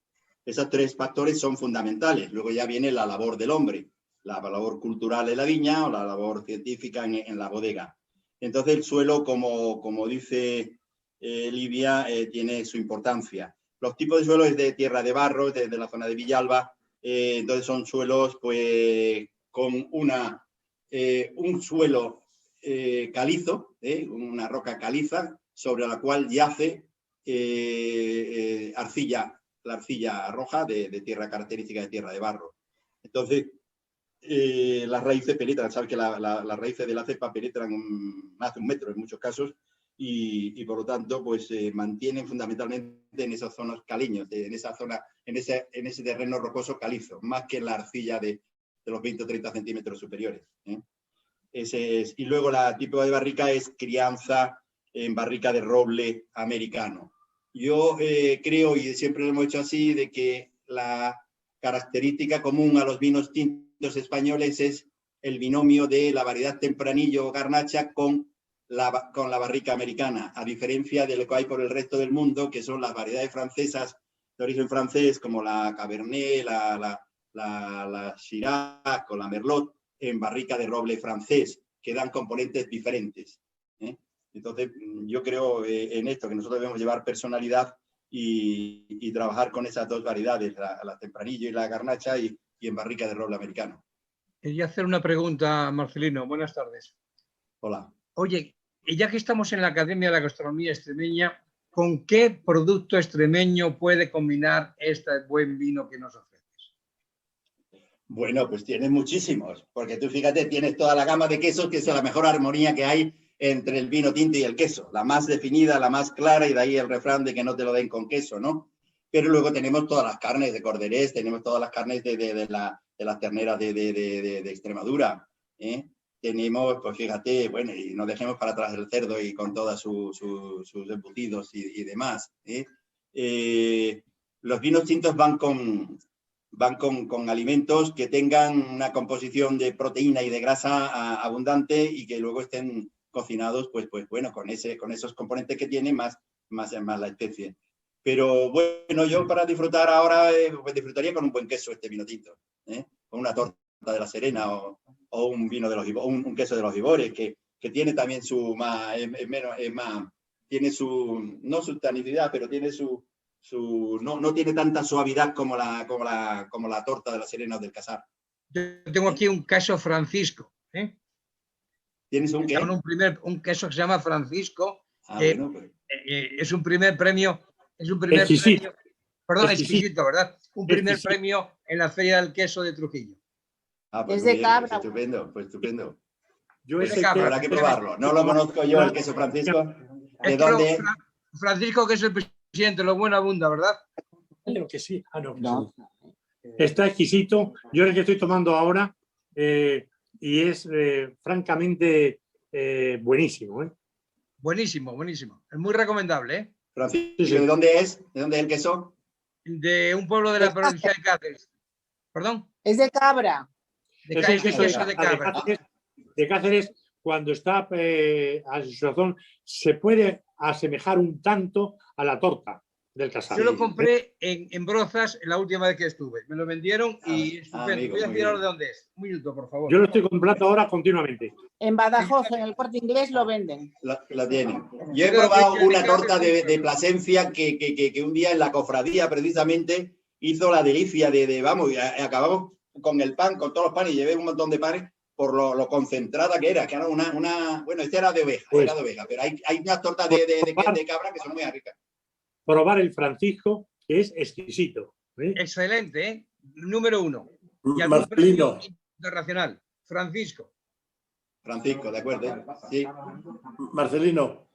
Esos tres factores son fundamentales. Luego ya viene la labor del hombre, la labor cultural en la viña o la labor científica en la bodega. Entonces el suelo, como dice Livia, tiene su importancia. los tipos de suelos es de tierra de barro, de la zona de Villalba, entonces son suelos pues con un suelo calizo, una roca caliza, sobre la cual yace arcilla, la arcilla roja de tierra característica de tierra de barro. Entonces, las raíces penetran, sabes que las raíces de la cepa penetran más de 1 metro en muchos casos y por lo tanto pues se mantienen fundamentalmente en esas zonas caliños, en esa zona, en ese terreno rocoso calizo, más que en la arcilla de los 20 o 30 centímetros superiores. Y luego la tipo de barrica es crianza en barrica de roble americano. Yo creo, y siempre lo hemos hecho así, de que la característica común a los vinos tintos españoles es el binomio de la variedad tempranillo o garnacha con la barrica americana, a diferencia de lo que hay por el resto del mundo, que son las variedades francesas de origen francés, como la Cabernet, la Shiraz o la Merlot, en barrica de roble francés, que dan componentes diferentes. Entonces, yo creo en esto, que nosotros debemos llevar personalidad y trabajar con esas dos variedades, la tempranillo y la garnacha, y en barrica de roble americano. Quería hacer una pregunta, Marcelino. Buenas tardes. Hola. Oye, ya que estamos en la Academia de la Gastronomía Extremeña, ¿con qué producto extremeño puede combinar este buen vino que nos ofreces? Bueno, pues tienes muchísimos, porque tú fíjate, tienes toda la gama de quesos, que es la mejor armonía que hay entre el vino tinto y el queso, la más definida, la más clara, y de ahí el refrán de que no te lo den con queso, ¿no? Pero luego tenemos todas las carnes de corderés, tenemos todas las carnes de las terneras de Extremadura, Tenemos, pues fíjate, bueno, y no dejemos para atrás el cerdo y con todos sus embutidos y demás, Los vinos tintos van con alimentos que tengan una composición de proteína y de grasa abundante y que luego estén cocinados, pues bueno, con esos componentes que tiene más la especie. Pero bueno, yo para disfrutar ahora, pues disfrutaría con un buen queso este vino tinto, con una torta de la Serena o un vino de un queso de los Ibores, que tiene también su tiene su, no su tanidad, pero tiene no tiene tanta suavidad como la torta de la Serena o del Casar. Yo tengo aquí un queso Francisco. ¿Tienes un qué? Un queso que se llama Francisco. Bueno, pues. Es un primer premio. Exquisito. Perdón, exquisito, ¿verdad? Un primer premio en la Feria del Queso de Trujillo. Pues es de bien, cabra. pues estupendo. Habrá que probarlo. No lo conozco yo, el queso Francisco. ¿De dónde? Francisco, que es el presidente, lo bueno abunda, ¿verdad? Creo que sí. No. Está exquisito. Yo el que estoy tomando ahora y es francamente buenísimo. Buenísimo. Es muy recomendable, Francisco, ¿de dónde es? ¿De dónde es el queso? De un pueblo de la provincia de Cáceres. ¿Perdón? Es de cabra. De cabra. De Cáceres, cuando está a su sazón, se puede asemejar un tanto a la torta del Casar. Yo lo compré en Brozas la última vez que estuve. Me lo vendieron y estupendo. Voy a decir ahora de dónde es. Un minuto, por favor. Yo lo estoy comprando ahora continuamente. En Badajoz, en el Corte Inglés, lo venden. La tienen. Yo he probado una torta de Plasencia que un día en la cofradía precisamente hizo la delicia vamos, y acabamos con el pan, con todos los panes, y llevé un montón de panes por lo concentrada que era bueno, este era de oveja, pero hay unas tortas de cabra que son muy ricas. Probar el Francisco, que es exquisito. Excelente, Número 1. Y Marcelino. Internacional, Francisco, de acuerdo. Sí. Marcelino,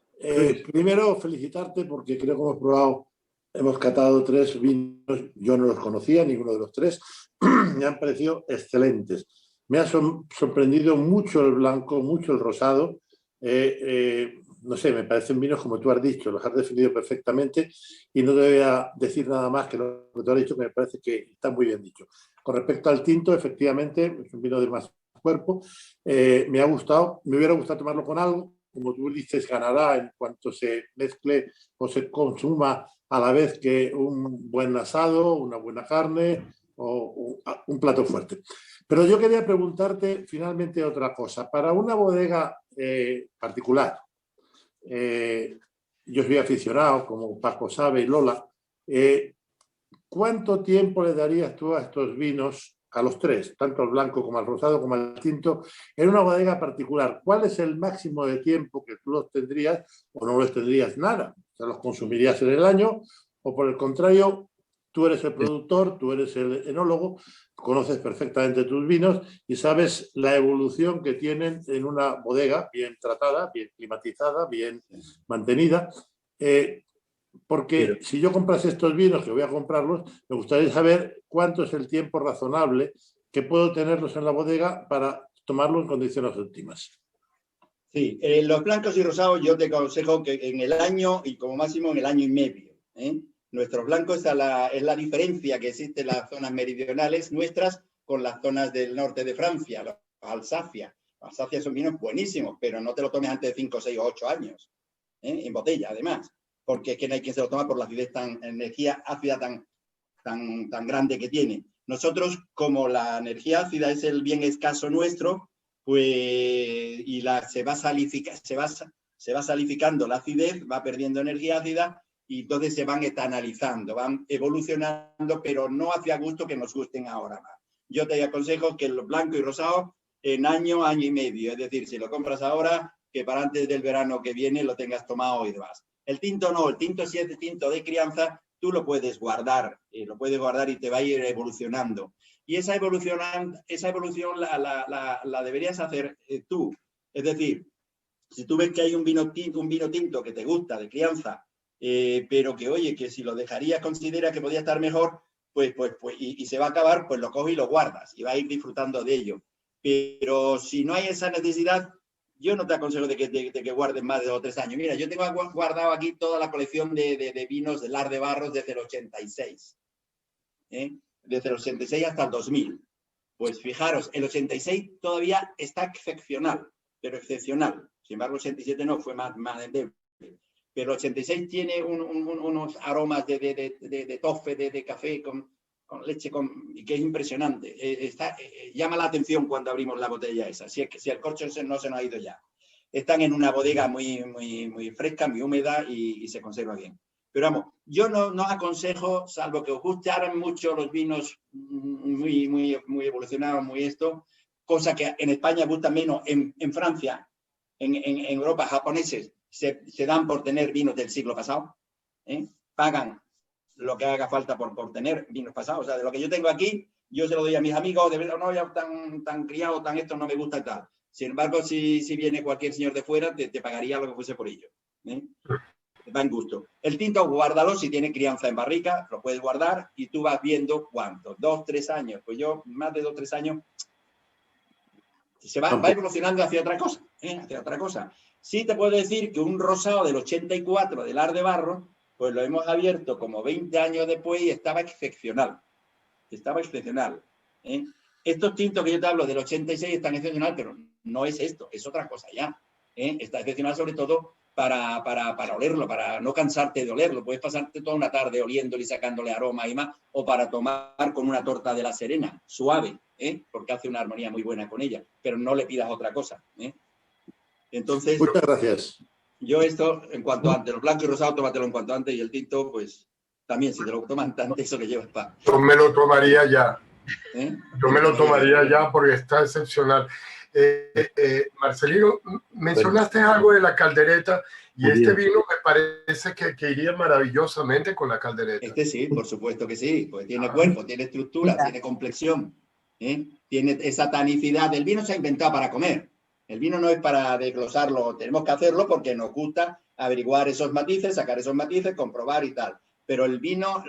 primero felicitarte porque creo que hemos catado 3 vinos, yo no los conocía, ninguno de los 3, me han parecido excelentes. Me ha sorprendido mucho el blanco, mucho el rosado. No sé, me parecen vinos como tú has dicho, los has definido perfectamente y no te voy a decir nada más que lo que tú has dicho, que me parece que está muy bien dicho. Con respecto al tinto, efectivamente, es un vino de más cuerpo. Me ha gustado, me hubiera gustado tomarlo con algo, como tú dices, ganará en cuanto se mezcle o se consuma a la vez que un buen asado, una buena carne o un plato fuerte. Pero yo quería preguntarte finalmente otra cosa. Para una bodega particular, yo soy aficionado, como Paco sabe y Lola, ¿Cuánto tiempo le darías tú a estos vinos, a los tres, tanto al blanco como al rosado como al tinto, en una bodega particular? ¿Cuál es el máximo de tiempo que tú los tendrías o no los tendrías nada? O sea, ¿los consumirías en el año o por el contrario, tú eres el productor, tú eres el enólogo, conoces perfectamente tus vinos y sabes la evolución que tienen en una bodega bien tratada, bien climatizada, bien mantenida? Porque si yo comprase estos vinos, que voy a comprarlos, me gustaría saber cuánto es el tiempo razonable que puedo tenerlos en la bodega para tomarlos en condiciones óptimas. Sí, los blancos y rosados yo te aconsejo que en el año y como máximo en el año y medio. Nuestros blancos es la diferencia que existe en las zonas meridionales nuestras con las zonas del norte de Francia, los Alsacia. Los Alsacia son vinos buenísimos, pero no te lo tomes antes de 5, 6 o 8 años, en botella además, porque es que no hay quien se lo toma por la acidez energía ácida tan grande que tiene. Nosotros, como la energía ácida es el bien escaso nuestro, pues y se va salificando la acidez, va perdiendo energía ácida y entonces se van etanalizando, van evolucionando, pero no hacia gusto que nos gusten ahora más. Yo te aconsejo que los blancos y rosados en año y medio, es decir, si lo compras ahora, que para antes del verano que viene lo tengas tomado y demás. El tinto no, el tinto si es de tinto de crianza, tú lo puedes guardar y te va a ir evolucionando. Y esa evolución la deberías hacer tú. Es decir, si tú ves que hay un vino tinto que te gusta de crianza, pero que oye, que si lo dejarías considera que podía estar mejor, pues y se va a acabar, pues lo coges y lo guardas y vas a ir disfrutando de ello. Pero si no hay esa necesidad, yo no te aconsejo de que guardes más de 2 o 3 años. Mira, yo tengo guardado aquí toda la colección de vinos de Lar de Barros desde el 86. Desde el 86 hasta el 2000. Pues fijaros, el 86 todavía está excepcional, pero excepcional. Sin embargo, el 87 no, fue más endeble. Pero el 86 tiene unos aromas de tofe, de café con leche, y que es impresionante. Llama la atención cuando abrimos la botella esa, si el corcho no se nos ha ido ya. Están en una bodega muy fresca, muy húmeda y se conserva bien. Pero vamos, yo no aconsejo, salvo que os gustaran mucho los vinos muy evolucionados, cosa que en España gusta menos, en Francia, en Europa, japoneses, se dan por tener vinos del siglo pasado, pagan lo que haga falta por tener vinos pasados. O sea, de lo que yo tengo aquí, yo se lo doy a mis amigos, de verdad, no, ya tan criado, tan esto, no me gusta y tal. Sin embargo, si viene cualquier señor de fuera, te pagaría lo que fuese por ello. Va en gusto. El tinto, guárdalo, si tiene crianza en barrica, lo puedes guardar y tú vas viendo cuánto, 2, 3 años. Pues yo, más de 2, 3 años, se va evolucionando hacia otra cosa, hacia otra cosa. Sí te puedo decir que un rosado del 84 de Lar de Barros, pues lo hemos abierto como 20 años después y estaba excepcional. Estaba excepcional. Estos tintos que yo te hablo del 86 están excepcional, pero no es esto, es otra cosa ya. Está excepcional sobre todo para olerlo, para no cansarte de olerlo. Puedes pasarte toda una tarde oliéndolo y sacándole aroma y más, o para tomar con una torta de la Serena, suave, porque hace una armonía muy buena con ella, pero no le pidas otra cosa. Entonces, muchas gracias. Yo esto, en cuanto antes, los blancos y rosados, tómatelo en cuanto antes, y el tinto, pues, también, si te lo toman antes, eso que llevas para... Yo me lo tomaría ya. Yo me lo tomaría ya porque está excepcional. Marcelino, mencionaste algo de la caldereta y este vino me parece que iría maravillosamente con la caldereta. Este sí, por supuesto que sí, pues tiene cuerpo, tiene estructura, tiene complexión, tiene esa tanicidad. El vino se ha inventado para comer. El vino no es para desglosarlo, tenemos que hacerlo porque nos gusta averiguar esos matices, sacar esos matices, comprobar y tal. Pero el vino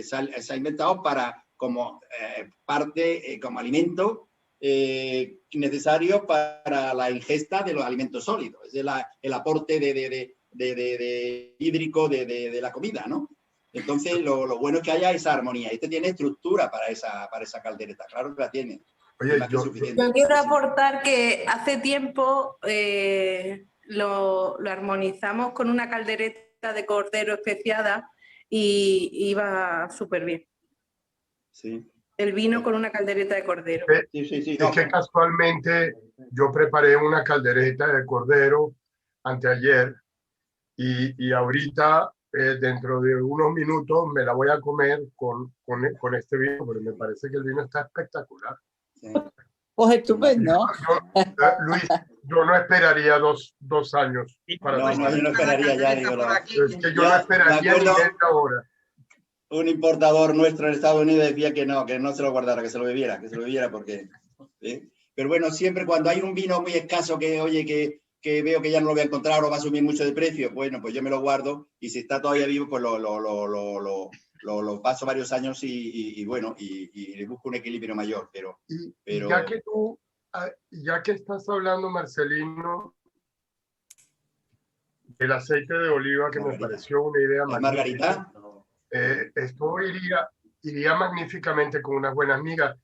se ha inventado como parte, como alimento necesario para la ingesta de los alimentos sólidos. Es el aporte hídrico de la comida, ¿no? Entonces, lo bueno es que haya esa armonía. Este tiene estructura para esa caldereta, claro que la tiene. Oye, yo quiero aportar que hace tiempo lo armonizamos con una caldereta de cordero especiada y iba súper bien. Sí. El vino con una caldereta de cordero. Sí. Es que casualmente yo preparé una caldereta de cordero anteayer y ahorita dentro de unos minutos me la voy a comer con este vino, porque me parece que el vino está espectacular. Pues estupendo. Luis, yo no esperaría dos años. Para yo no esperaría ya, digo. Es que yo no esperaría ni media hora. Un importador nuestro en Estados Unidos decía que no se lo guardara, que se lo bebiera porque... Pero bueno, siempre cuando hay un vino muy escaso que, oye, que veo que ya no lo voy a encontrar o va a subir mucho de precio, bueno, pues yo me lo guardo y si está todavía vivo, pues lo paso varios años y bueno, y le busco un equilibrio mayor, pero... Ya que estás hablando, Marcelino, del aceite de oliva, que me pareció una idea magnífica. Esto iría magníficamente con unas buenas migas.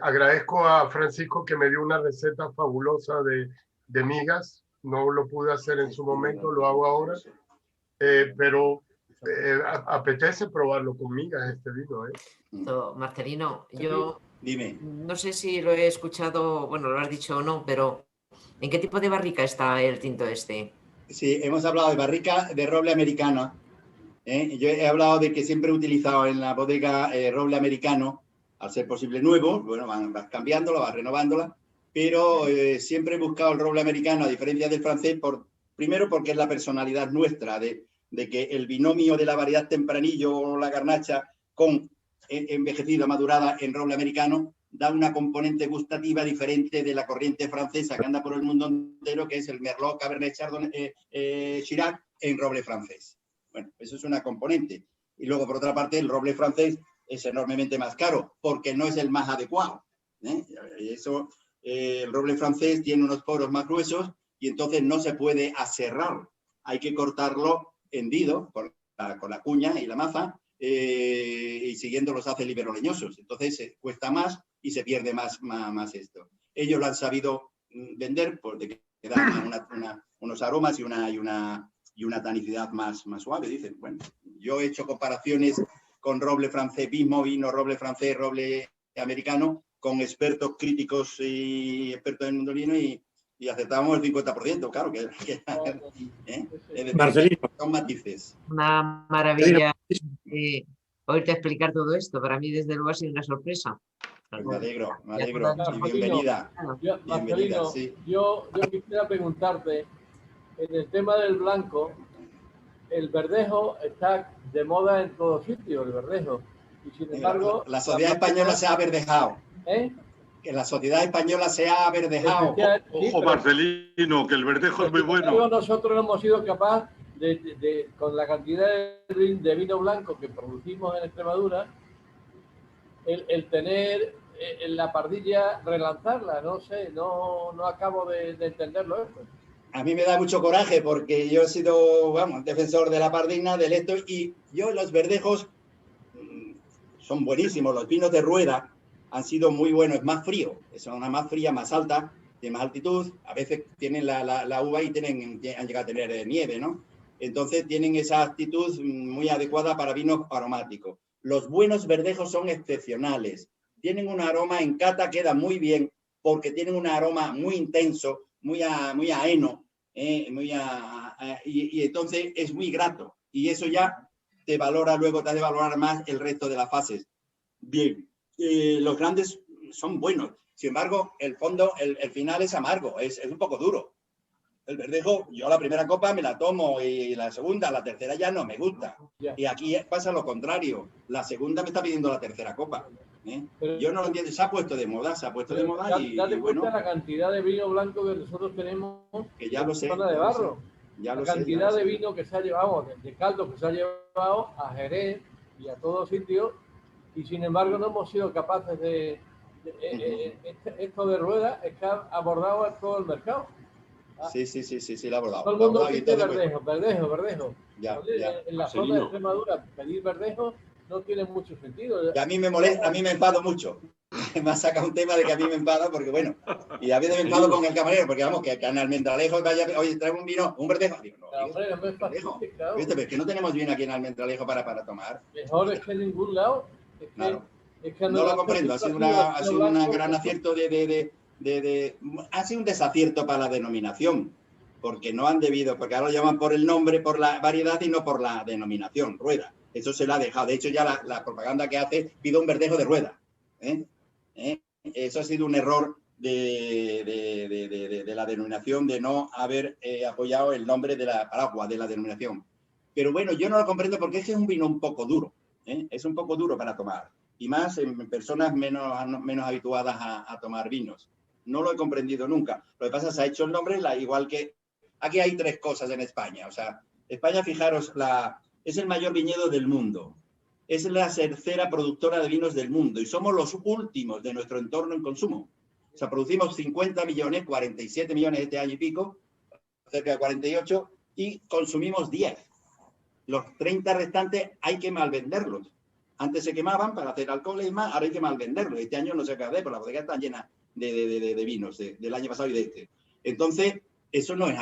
Agradezco a Francisco que me dio una receta fabulosa de migas. No lo pude hacer en su momento, lo hago ahora. Pero apetece probarlo con migas este vino. Marcelino, yo Dime. No sé si lo he escuchado, bueno, lo has dicho o no, pero ¿en qué tipo de barrica está el tinto este? Sí, hemos hablado de barrica de roble americano. Yo he hablado de que siempre he utilizado en la bodega roble americano, al ser posible nuevo, bueno, vas cambiándola, vas renovándola, pero siempre he buscado el roble americano, a diferencia del francés, primero porque es la personalidad nuestra, de que el binomio de la variedad tempranillo o la garnacha con envejecida, madurada en roble americano, da una componente gustativa diferente de la corriente francesa que anda por el mundo entero, que es el Merlot, Cabernet Chardonnay, Shiraz en roble francés. Bueno, eso es una componente. Y luego, por otra parte, el roble francés es enormemente más caro porque no es el más adecuado. El roble francés tiene unos poros más gruesos y entonces no se puede aserrar. Hay que cortarlo hendido con la cuña y la maza y siguiendo los haces liberoleñosos. Entonces cuesta más y se pierde más esto. Ellos lo han sabido vender porque dan unos aromas y una tanicidad más suave. Dicen, bueno, yo he hecho comparaciones con roble francés, mismo vino, roble francés, roble americano, con expertos críticos y expertos en el mundo del vino y aceptábamos el 50%, claro. Marcelino. Son matices. Una maravilla oírte explicar todo esto. Para mí, desde luego, ha sido una sorpresa. Me alegro. Y bienvenida. Marcelino, sí. Yo quisiera preguntarte, en el tema del blanco, el verdejo está de moda en todos sitios, el verdejo. Y sin embargo... La sociedad española se ha averdejado. Que la sociedad española se ha averdejado. Ojo, Marcelino, que el verdejo es muy bueno. Nosotros no hemos sido capaces con la cantidad de vino blanco que producimos en Extremadura, el tener en la pardilla, relanzarla, no sé, no acabo de entenderlo esto. A mí me da mucho coraje porque yo he sido, defensor de la pardina, del esto, y yo los verdejos son buenísimos. Los vinos de rueda han sido muy buenos, es más frío, es una más fría, más alta, tiene más altitud, a veces tienen la uva y han llegado a tener nieve, ¿no? Entonces tienen esa actitud muy adecuada para vinos aromáticos. Los buenos verdejos son excepcionales, tienen un aroma en cata, queda muy bien, porque tienen un aroma muy intenso, muy a heno, y entonces es muy grato, y eso ya te valora, luego te hace valorar más el resto de las fases. Bien. Los grandes son buenos, sin embargo, el fondo, el final es amargo, es un poco duro. El verdejo, yo la primera copa me la tomo y la segunda, la tercera ya no me gusta. Y aquí pasa lo contrario, la segunda me está pidiendo la tercera copa. Yo no lo entiendo, se ha puesto de moda, y date cuenta bueno, la cantidad de vino blanco que nosotros tenemos que ya lo sé, en zona de barro. La cantidad de vino que se ha llevado, de caldo que se ha llevado a Jerez y a todos sitios. Y sin embargo no hemos sido capaces esto de rueda es que ha abordado a todo el mercado. Sí, lo ha abordado. Todo el mundo pide verdejo. Ya, en la zona de Extremadura pedir verdejo no tiene mucho sentido. Y a mí me molesta, a mí me enfado mucho. Me ha sacado un tema de que a mí me enfada porque bueno, y a veces me enfado con el camarero porque vamos, que en Almendralejo vaya, oye, trae un vino, un verdejo. Digo, verdejo. ¿Viste? Pero es que no tenemos vino aquí en Almendralejo para tomar. Mejor es que en ningún lado. Es que no lo comprendo, ha sido un gran acierto ha sido un desacierto para la denominación, porque no han debido, porque ahora lo llaman por el nombre, por la variedad y no por la denominación, rueda. Eso se la ha dejado. De hecho, ya la propaganda que hace pide un verdejo de rueda. Eso ha sido un error de la denominación, de no haber apoyado el nombre de la paraguas, de la denominación. Pero bueno, yo no lo comprendo porque es un vino un poco duro. Es un poco duro para tomar. Y más en personas menos habituadas a tomar vinos. No lo he comprendido nunca. Lo que pasa es que se ha hecho el nombre igual que... Aquí hay tres cosas en España. O sea, España, fijaros, es el mayor viñedo del mundo. Es la tercera productora de vinos del mundo y somos los últimos de nuestro entorno en consumo. O sea, producimos 50 millones, 47 millones este año y pico, cerca de 48, y consumimos 10. Los 30 restantes hay que malvenderlos. Antes se quemaban para hacer alcohol y más, ahora hay que malvenderlos. Este año no se acaba de, porque las bodegas están llenas de vinos del año pasado y de este. Entonces, eso no es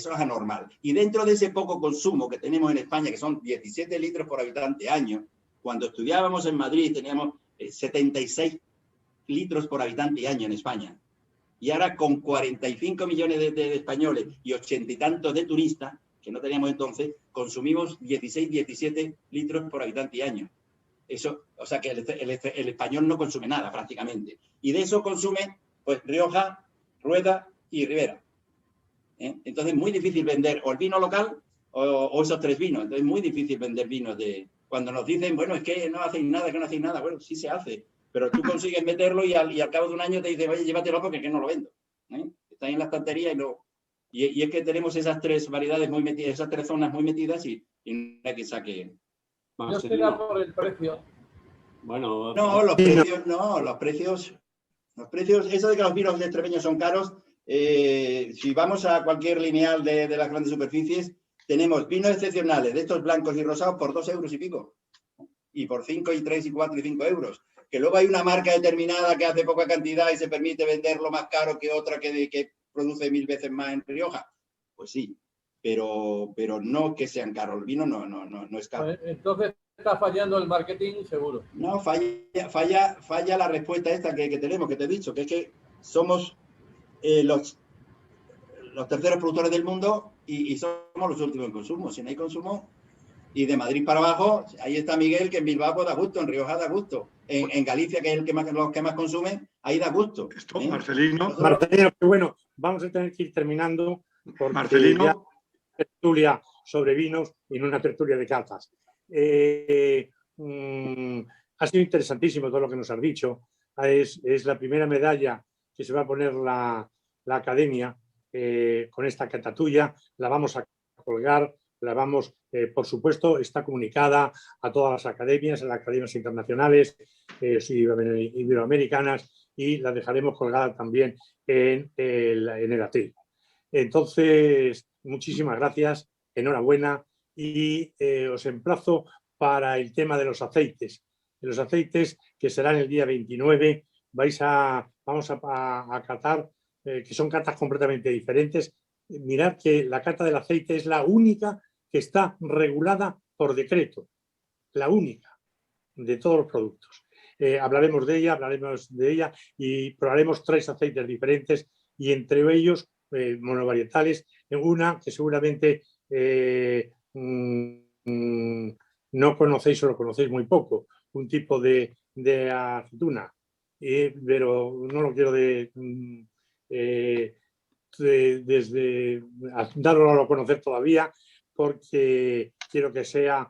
anormal. Y dentro de ese poco consumo que tenemos en España, que son 17 litros por habitante año, cuando estudiábamos en Madrid teníamos 76 litros por habitante y año en España. Y ahora con 45 millones de españoles y 80 y tantos de turistas, que no teníamos entonces, consumimos 17 litros por habitante y año. Eso, o sea que el español no consume nada prácticamente. Y de eso consume pues Rioja, Rueda y Ribera. Entonces es muy difícil vender o el vino local o esos tres vinos. Entonces es muy difícil vender vinos cuando nos dicen, bueno, es que no hacéis nada, que no hacéis nada. Bueno, sí se hace, pero tú consigues meterlo y al cabo de un año te dicen, oye, llévatelo porque es que no lo vendo. Está en la estantería y es que tenemos esas tres variedades muy metidas, esas tres zonas muy metidas y no hay que saque. Yo será por el precio. Bueno, no, los precios, eso de que los vinos extremeños son caros, si vamos a cualquier lineal de las grandes superficies, tenemos vinos excepcionales de estos blancos y rosados por 2 euros y pico. Y por 5 y 3 y 4 y 5 euros. Que luego hay una marca determinada que hace poca cantidad y se permite venderlo más caro que otra que produce 1000 veces más en Rioja. Pues sí, pero no que sean caros. El vino no es caro. Entonces está fallando el marketing, seguro. No, falla la respuesta esta que tenemos, que te he dicho, que es que somos los terceros productores del mundo y somos los últimos en consumo. Si no hay consumo, y de Madrid para abajo, ahí está Miguel, que en Bilbao pues, da gusto, en Rioja da gusto, en Galicia, que es los que más consumen, ahí da gusto. Marcelino, qué bueno, vamos a tener que ir terminando porque Marcelino, ya tertulia sobre vinos y no una tertulia de catas. Ha sido interesantísimo todo lo que nos has dicho. Es la primera medalla que se va a poner la academia con esta cata tuya. La vamos a colgar, por supuesto, está comunicada a todas las academias, a las academias internacionales, iberoamericanas, y la dejaremos colgada también en el atril. Entonces, muchísimas gracias, enhorabuena, y os emplazo para el tema de los aceites. Los aceites, que serán el día 29, vamos a catar, que son catas completamente diferentes. Mirad que la cata del aceite es la única que está regulada por decreto, la única de todos los productos. Hablaremos de ella y probaremos 3 aceites diferentes y entre ellos monovarietales, una que seguramente no conocéis o lo conocéis muy poco, un tipo de aceituna, pero no lo quiero darlo a conocer todavía porque quiero que sea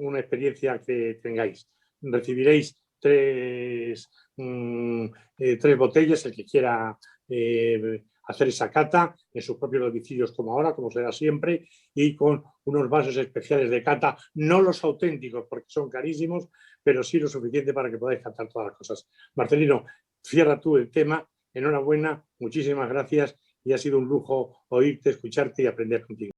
una experiencia que tengáis. Recibiréis 3 botellas, el que quiera hacer esa cata en sus propios domicilios como ahora, como será siempre, y con unos vasos especiales de cata, no los auténticos porque son carísimos, pero sí lo suficiente para que podáis catar todas las cosas. Marcelino, cierra tú el tema. Enhorabuena, muchísimas gracias y ha sido un lujo oírte, escucharte y aprender contigo.